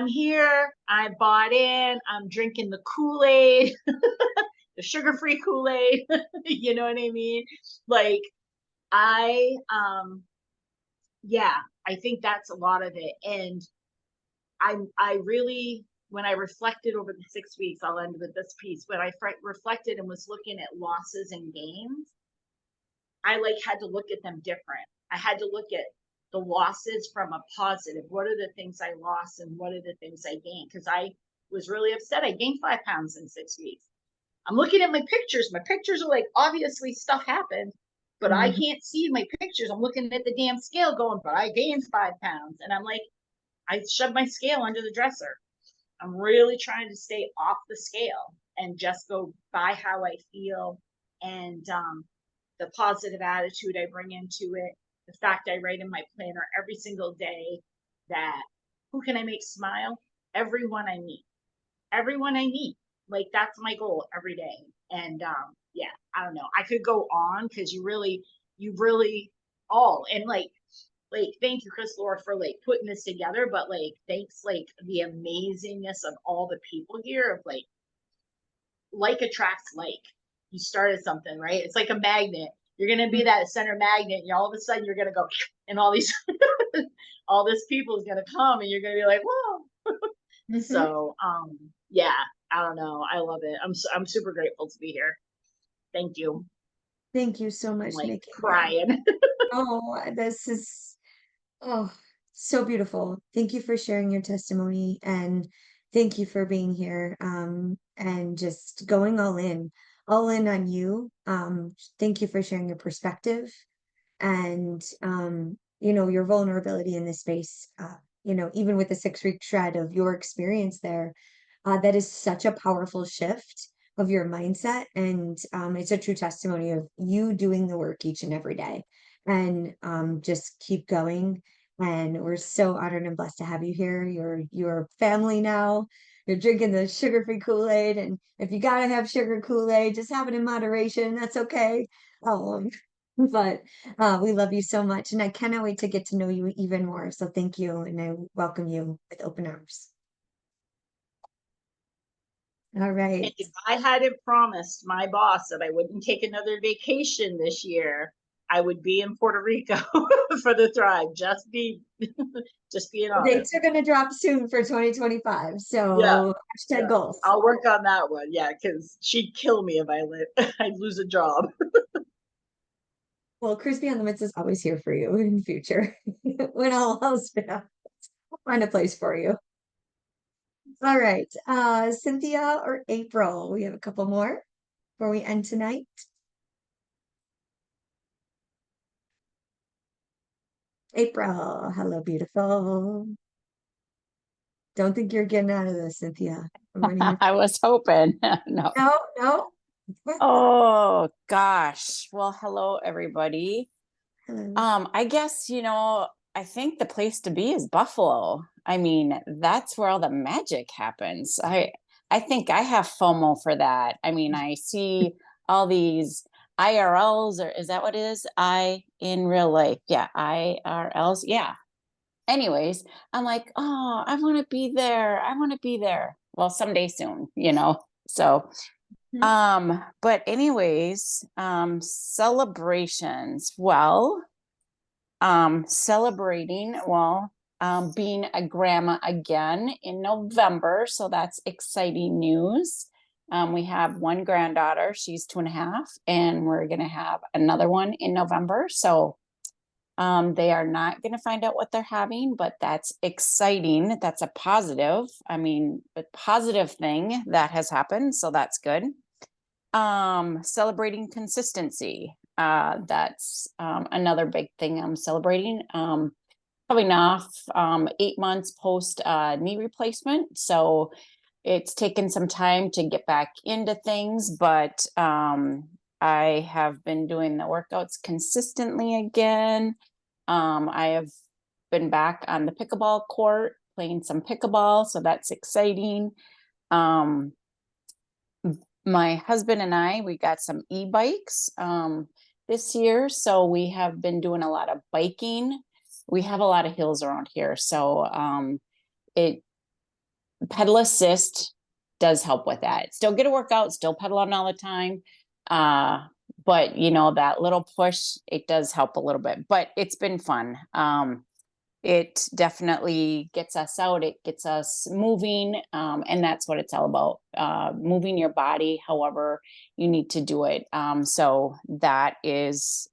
here. I bought in. I'm drinking the Kool-Aid, the sugar-free Kool-Aid. You know what I mean? Like, I think that's a lot of it. And I really, when I reflected over the 6 weeks, I'll end with this piece. When I reflected and was looking at losses and gains, I like had to look at them different. I had to look at the losses from a positive. What are the things I lost and what are the things I gained? Because I was really upset. I gained 5 pounds in 6 weeks. I'm looking at my pictures. My pictures are like, obviously stuff happened, but I can't see my pictures. I'm looking at the damn scale going, but I gained 5 pounds. And I'm like, I shoved my scale under the dresser. I'm really trying to stay off the scale and just go by how I feel and the positive attitude I bring into it. The fact I write in my planner every single day that who can I make smile? Everyone I meet. Everyone I meet. Like that's my goal every day. And yeah, I don't know. I could go on because you really all and like thank you, Chris Laura, for like putting this together, but like thanks like the amazingness of all the people here of like attracts like. You started something, right? It's like a magnet. You're gonna be that center magnet, and all of a sudden you're gonna go, and all these all this people is gonna come, and you're gonna be like, whoa. So yeah, I don't know. I love it. I'm super grateful to be here. Thank you. Thank you so much, I'm like Nikki. crying. Oh, this is so beautiful. Thank you for sharing your testimony and thank you for being here and just going all in on you. Thank you for sharing your perspective and your vulnerability in this space. Even with the 6-week shred of your experience there, that is such a powerful shift of your mindset, and it's a true testimony of you doing the work each and every day, and just keep going. And we're so honored and blessed to have you here. You're family now. You're drinking the sugar-free Kool-Aid, and if you gotta have sugar Kool-Aid, just have it in moderation. That's okay. But we love you so much, and I cannot wait to get to know you even more. So thank you, and I welcome you with open arms. All right. If I hadn't promised my boss that I wouldn't take another vacation this year, I would be in Puerto Rico for the Thrive. Just being Dates are going to drop soon for 2025. So yeah. goals. I'll work on that one. Yeah, because she'd kill me if I'd lose a job. Well, Cruise Beyond Limits is always here for you in the future. When all else fails, I'll find a place for you. All right. Cynthia or April? We have a couple more before we end tonight. April, hello, beautiful. Don't think you're getting out of this, Cynthia. I was hoping. No. No. Oh gosh. Well, hello everybody. Hello. I guess, I think the place to be is Buffalo. I mean, that's where all the magic happens. I think I have FOMO for that. I mean, I see all these IRLs, or is that what it is? In real life. Yeah, IRLs. Yeah. Anyways, I'm like, oh, I want to be there. I want to be there. Well, someday soon, So but anyways, celebrations. Well, celebrating, being a grandma again in November. So that's exciting news. We have one granddaughter, she's 2.5, and we're going to have another one in November. So they are not going to find out what they're having, but that's exciting. That's a positive. I mean, a positive thing that has happened. So that's good. Celebrating consistency. That's another big thing I'm celebrating. Coming off 8 months post knee replacement. So it's taken some time to get back into things, but I have been doing the workouts consistently again. I have been back on the pickleball court playing some pickleball, so that's exciting. My husband and we got some e-bikes this year, so we have been doing a lot of biking. We have a lot of hills around here, so pedal assist does help with that. Still get a workout, still pedal on all the time. But that little push, it does help a little bit, but it's been fun. it definitely gets us out, it gets us moving, and that's what it's all about, moving your body however you need to do it. So that is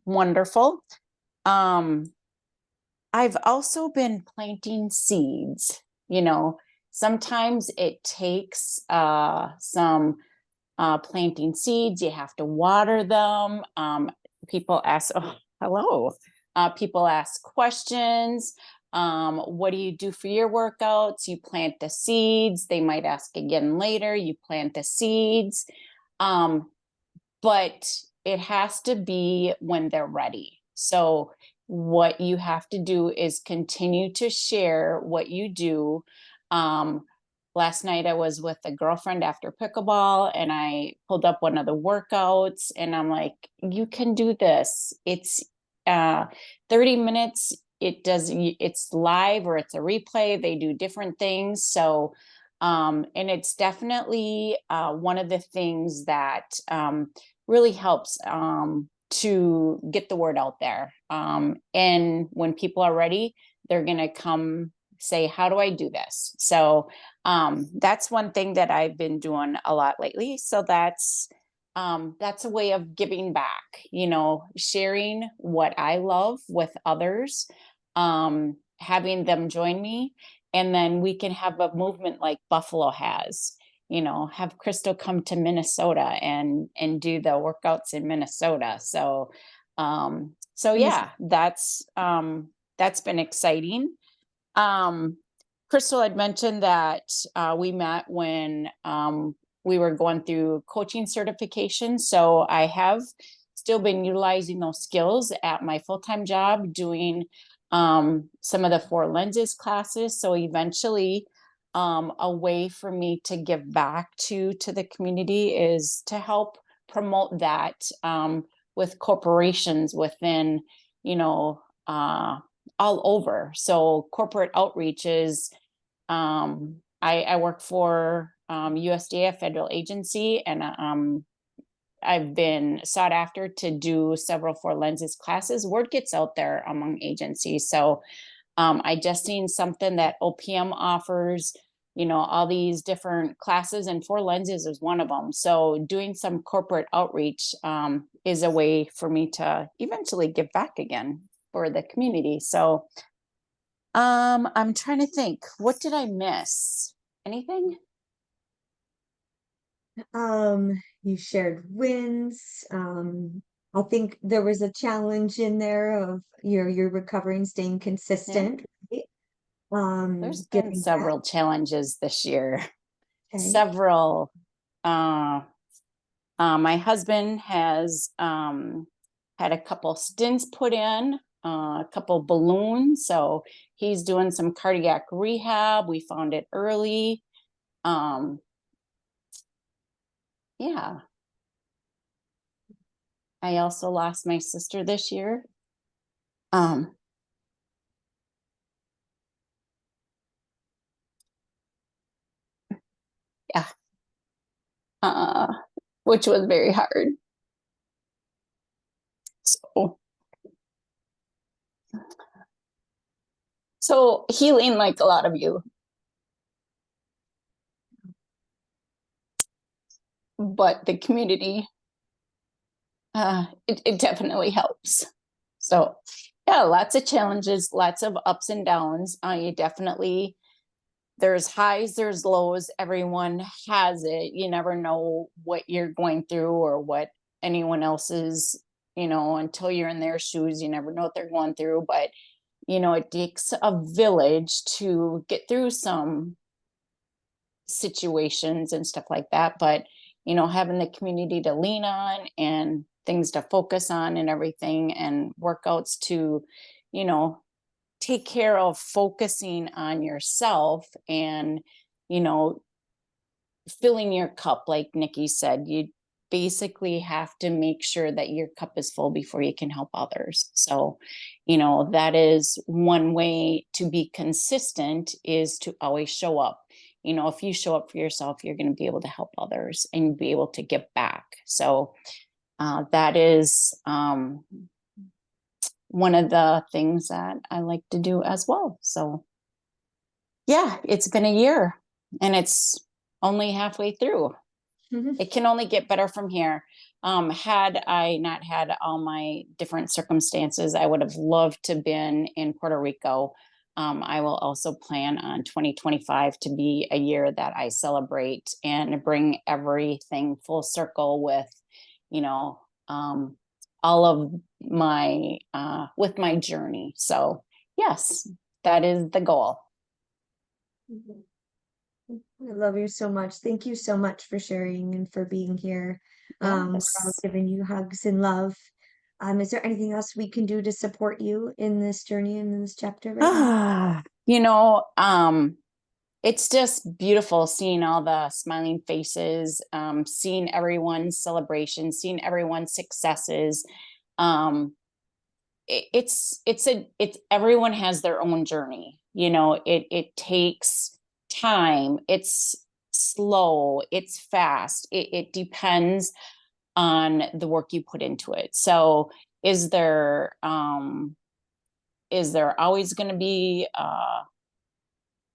wonderful. I've also been planting seeds. Sometimes it takes some planting seeds. You have to water them. People ask, oh, hello. People ask questions. What do you do for your workouts? You plant the seeds. They might ask again later. You plant the seeds. But it has to be when they're ready. So what you have to do is continue to share what you do. Last night I was with a girlfriend after pickleball and I pulled up one of the workouts and I'm like, you can do this. It's 30 minutes. It's live or it's a replay. They do different things. So, and it's definitely one of the things that really helps to get the word out there. And when people are ready, they're going to come say, how do I do this? So that's one thing that I've been doing a lot lately. So that's a way of giving back, sharing what I love with others, having them join me. And then we can have a movement like Buffalo has, have Crystal come to Minnesota and do the workouts in Minnesota. So, yeah, that's been exciting. Crystal had mentioned that we met when we were going through coaching certification. So I have still been utilizing those skills at my full-time job, doing some of the 4 lenses classes. So eventually a way for me to give back to the community is to help promote that with corporations within, all over. So corporate outreach is, I work for USDA, a federal agency, and I've been sought after to do several 4 lenses classes. Word gets out there among agencies. So I just seen something that OPM offers, all these different classes, and 4 lenses is one of them. So doing some corporate outreach is a way for me to eventually give back again for the community. So I'm trying to think, what did I miss? Anything? You shared wins. I think there was a challenge in there of your recovering, staying consistent, right? There's been Giving back. several challenges this year. Okay. Several. My husband has had a couple stents put in, a couple balloons. So he's doing some cardiac rehab. We found it early. Yeah. I also lost my sister this year. Yeah. Which was very hard. So healing, like a lot of you. But the community, it definitely helps. So yeah, lots of challenges, lots of ups and downs. You definitely, there's highs, there's lows. Everyone has it. You never know what you're going through or what anyone else is, until you're in their shoes. You never know what they're going through. But, it takes a village to get through some situations and stuff like that. But, having the community to lean on and things to focus on and everything, and workouts to, take care of focusing on yourself and, filling your cup. Like Nikki said, you basically have to make sure that your cup is full before you can help others. So, that is one way to be consistent, is to always show up. If you show up for yourself, you're going to be able to help others and be able to give back. So that is one of the things that I like to do as well. So yeah, it's been a year and it's only halfway through. It can only get better from here. Had I not had all my different circumstances, I would have loved to been in Puerto Rico. I will also plan on 2025 to be a year that I celebrate and bring everything full circle with, you know, all of my, with my journey. So yes, that is the goal. I love you so much. Thank you so much for sharing and for being here. We're all Yes. giving you hugs and love. Is there anything else we can do to support you in this journey and in this chapter right now? You know, it's just beautiful seeing all the smiling faces, seeing everyone's celebrations, seeing everyone's successes. It's everyone has their own journey. You know, it takes time. It's slow. It's fast. It depends on the work you put into it. So is there always going to be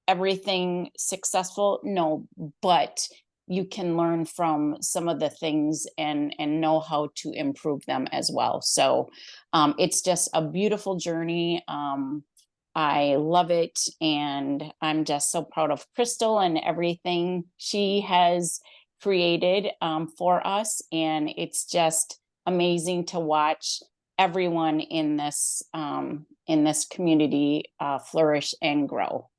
everything successful? No, but you can learn from some of the things and know how to improve them as well. So it's just a beautiful journey. I love it, and I'm just so proud of Crystal and everything she has created for us. And it's just amazing to watch everyone in this community flourish and grow.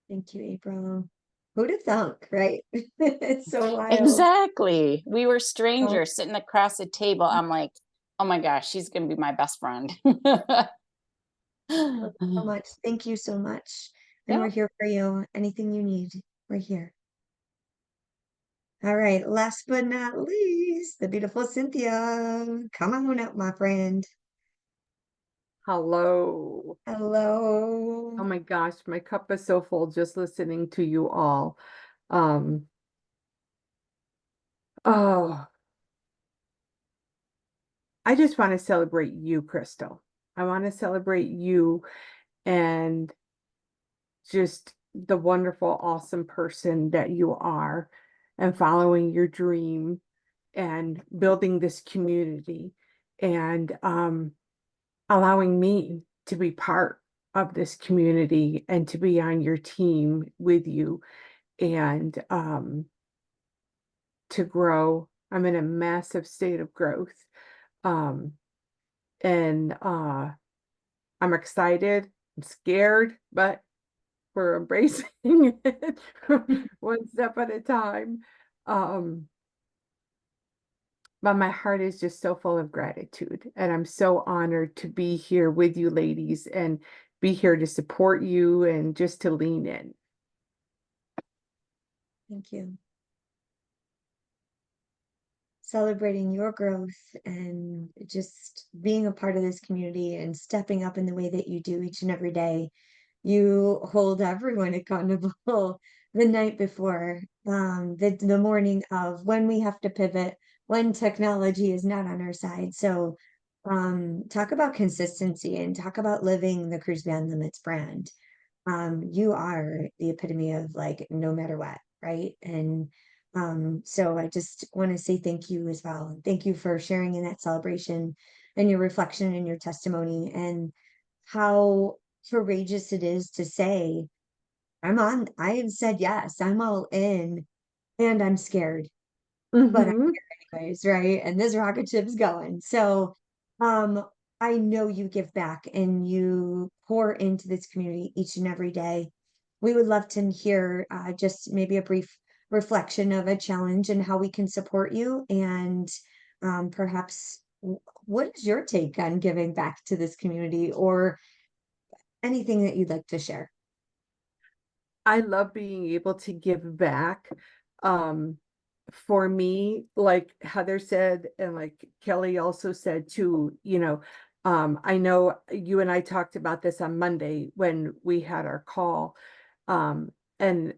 Thank you, April. Who'd have thunk, right? It's so wild. Exactly. We were strangers sitting across the table. I'm like, oh my gosh, she's gonna be my best friend. So much. Thank you so much. And we're Yeah. here for you. Anything you need, we're here. All right. Last but not least, the beautiful Cynthia. Come on up, my friend. Hello. Hello. Oh my gosh, my cup is so full just listening to you all. Oh, I just want to celebrate you, Crystal. I want to celebrate you and just the wonderful, awesome person that you are, and following your dream and building this community, and allowing me to be part of this community and to be on your team with you, and to grow. I'm in a massive state of growth. And I'm excited, I'm scared, but we're embracing it one step at a time. But my heart is just so full of gratitude, and I'm so honored to be here with you ladies and be here to support you and just to lean in. Thank you. Celebrating your growth and just being a part of this community and stepping up in the way that you do each and every day. You hold everyone accountable the night before, the morning of, when we have to pivot, when technology is not on our side. So talk about consistency and talk about living the Cruise Beyond Limits brand. You are the epitome of like, no matter what, right? And so I just want to say thank you as well. Thank you for sharing in that celebration and your reflection and your testimony, and how courageous it is to say, I have said yes, I'm all in, and I'm scared, but I'm here anyways, right? And this rocket ship's going. So I know you give back and you pour into this community each and every day. We would love to hear just maybe a brief reflection of a challenge and how we can support you, and perhaps what is your take on giving back to this community, or anything that you'd like to share? I love being able to give back. For me, like Heather said, and like Kelly also said too, I know you and I talked about this on Monday when we had our call. And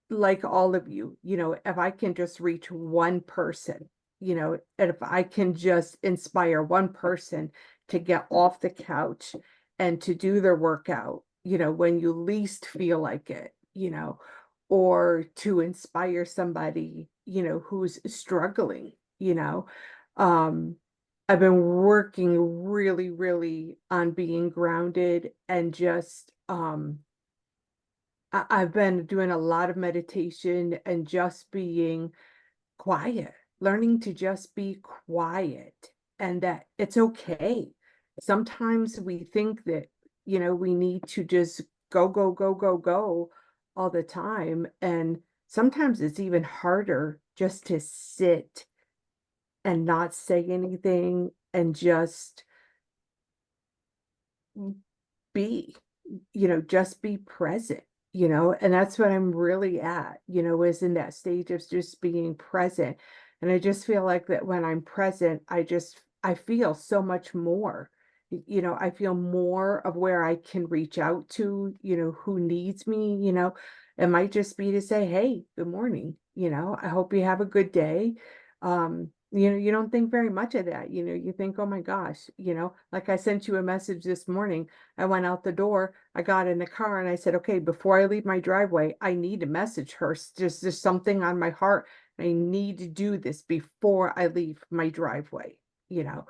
like all of you, if I can just reach one person, and if I can just inspire one person to get off the couch and to do their workout, when you least feel like it, or to inspire somebody, who's struggling, um, I've been working really, really on being grounded and just, I've been doing a lot of meditation and just being quiet, learning to just be quiet and that it's okay. Sometimes we think that, we need to just go, go, go, go, go all the time. And sometimes it's even harder just to sit and not say anything and just be, just be present, and that's what I'm really at, is in that stage of just being present. And I just feel like that when I'm present, I feel so much more. I feel more of where I can reach out to, who needs me, it might just be to say, hey, good morning, I hope you have a good day. You don't think very much of that, you think, oh my gosh, like I sent you a message this morning. I went out the door, I got in the car and I said, okay, before I leave my driveway, I need to message her. Just there's something on my heart. I need to do this before I leave my driveway, you know.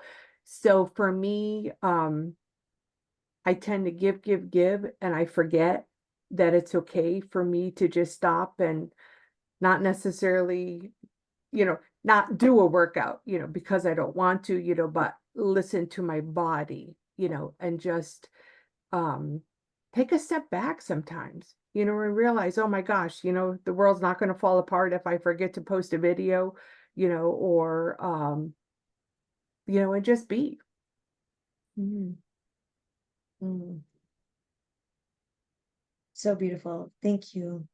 So for me, I tend to give, and I forget that it's okay for me to just stop and not necessarily, not do a workout, because I don't want to, but listen to my body, and just take a step back sometimes, and realize, oh my gosh, the world's not going to fall apart if I forget to post a video, or and just be. Mm, mm. So beautiful. Thank you.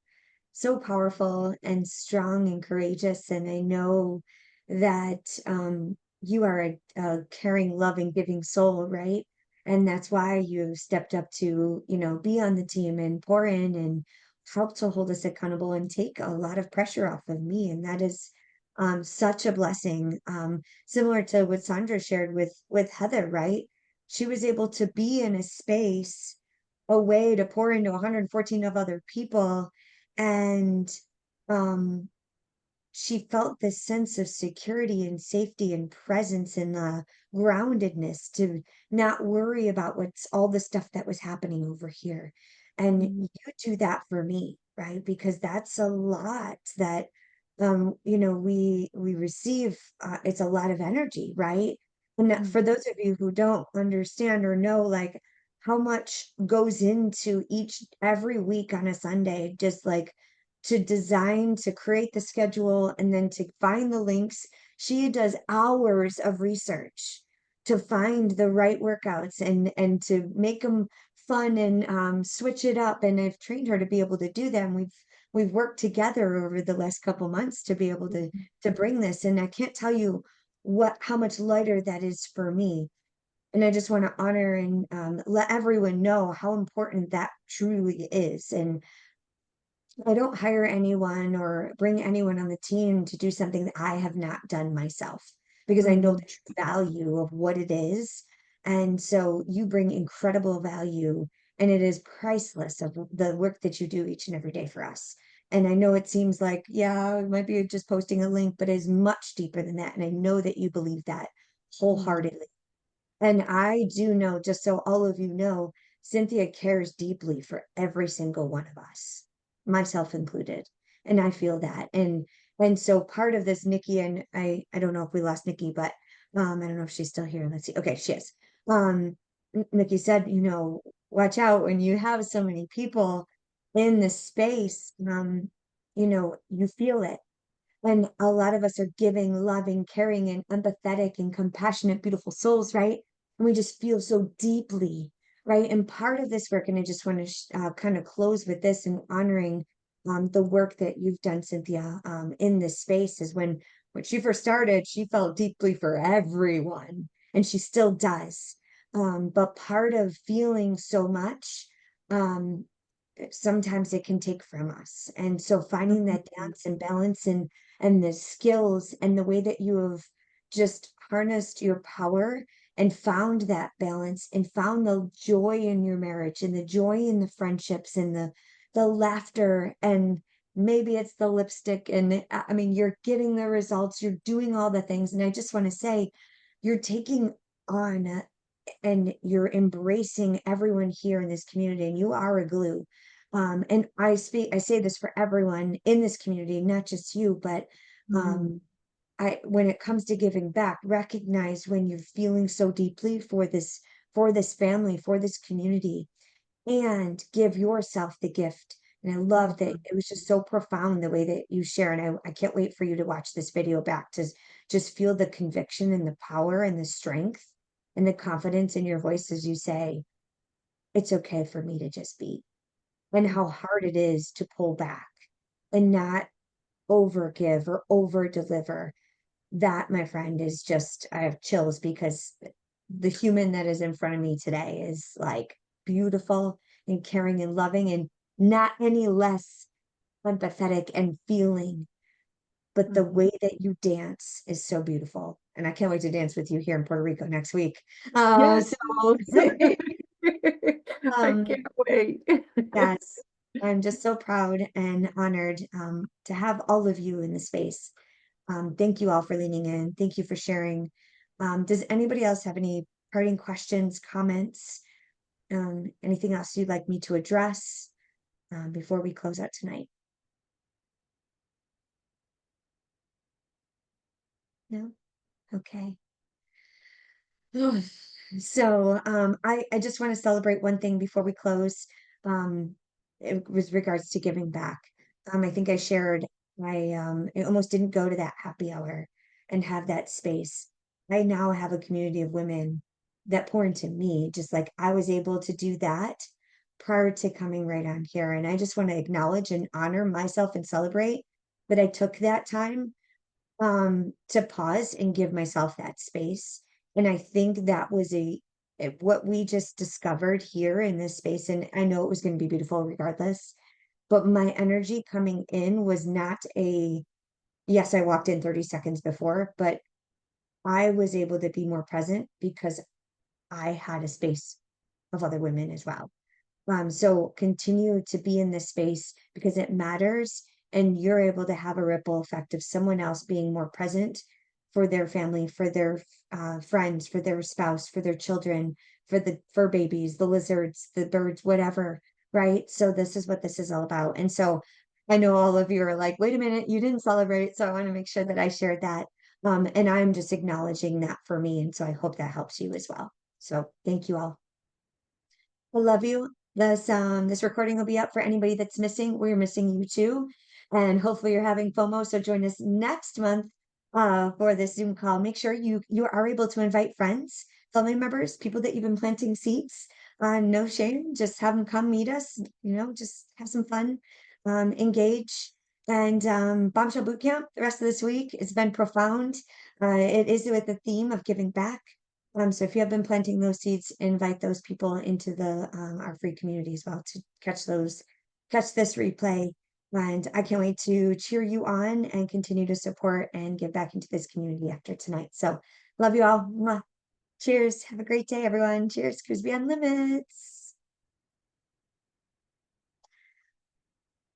So powerful and strong and courageous. And I know that you are a caring, loving, giving soul, right? And that's why you stepped up to, be on the team and pour in and help to hold us accountable and take a lot of pressure off of me. And that is such a blessing. Similar to what Sandra shared with Heather, right? She was able to be in a space, a way to pour into 114 of other people, and um she felt this sense of security and safety and presence and groundedness to not worry about what's all the stuff that was happening over here. And Mhm. you do that for me, right? Because that's a lot that we receive. It's a lot of energy, right? And that, for those of you who don't understand or know, like, how much goes into every week on a Sunday, just like to design, to create the schedule, and then to find the links. She does hours of research to find the right workouts and to make them fun and switch it up. And I've trained her to be able to do that. And we've worked together over the last couple months to be able to bring this. And I can't tell you how much lighter that is for me. And I just want to honor and let everyone know how important that truly is. And I don't hire anyone or bring anyone on the team to do something that I have not done myself, because I know Mhm. the true value of what it is. And so you bring incredible value, and it is priceless of the work that you do each and every day for us. And I know it seems like, yeah, it might be just posting a link, but it's much deeper than that. And I know that you believe that wholeheartedly. And I do know, just so all of you know, Cynthia cares deeply for every single one of us, myself included. And I feel that. And so part of this, Nikki, and I don't know if we lost Nikki, but I don't know if she's still here. Let's see. Okay, she is. Nikki said, watch out when you have so many people in the space, you feel it. And a lot of us are giving, loving, caring, and empathetic and compassionate, beautiful souls, right? And we just feel so deeply, right? And part of this work, and I just want to kind of close with this and honoring the work that you've done, Cynthia, in this space, is when she first started, she felt deeply for everyone, and she still does. But part of feeling so much, sometimes it can take from us. And so finding that dance and balance, and the skills and the way that you have just harnessed your power and found that balance and found the joy in your marriage and the joy in the friendships and the laughter, and maybe it's the lipstick, and I mean, you're getting the results, you're doing all the things. And I just want to say, you're taking on and you're embracing everyone here in this community, and you are a glue. And I say this for everyone in this community, not just you, but when it comes to giving back, recognize when you're feeling so deeply for this family, for this community, and give yourself the gift. And I love that it was just so profound the way that you share. And I can't wait for you to watch this video back to just feel the conviction and the power and the strength and the confidence in your voice as you say, it's okay for me to just be, and how hard it is to pull back and not over give or over deliver. That, my friend, is just, I have chills, because the human that is in front of me today is like beautiful and caring and loving, and not any less empathetic and feeling. But the way that you dance is so beautiful. And I can't wait to dance with you here in Puerto Rico next week. Yes. So, I can't wait. yes, I'm just so proud and honored to have all of you in the space. Thank you all for leaning in. Thank you for sharing. Does anybody else have any parting questions, comments, anything else you'd like me to address before we close out tonight? No? Okay. So I just want to celebrate one thing before we close. It was regards to giving back. I think I shared I almost didn't go to that happy hour and have that space. I now have a community of women that pour into me, just like I was able to do that prior to coming right on here. And I just want to acknowledge and honor myself and celebrate that I took that time to pause and give myself that space. And I think that was what we just discovered here in this space. And I know it was going to be beautiful regardless, but my energy coming in was not yes, I walked in 30 seconds before, but I was able to be more present because I had a space of other women as well. So continue to be in this space because it matters, and you're able to have a ripple effect of someone else being more present for their family, for their friends, for their spouse, for their children, for the fur babies, the lizards, the birds, whatever, right? So this is what this is all about. And so I know all of you are like, wait a minute, you didn't celebrate. So I want to make sure that I shared that. And I'm just acknowledging that for me. And so I hope that helps you as well. So thank you all. I love you. This recording will be up for anybody that's missing. We're missing you too. And hopefully you're having FOMO. So join us next month for this Zoom call. Make sure you are able to invite friends, family members, people that you've been planting seeds. No shame. Just have them come meet us, just have some fun, engage. And Bombshell Bootcamp the rest of this week has been profound. It is with the theme of giving back. So if you have been planting those seeds, invite those people into our free community as well to catch this replay. And I can't wait to cheer you on and continue to support and give back into this community after tonight. So love you all. Mwah. Cheers. Have a great day, everyone. Cheers. Cruise Beyond Limits.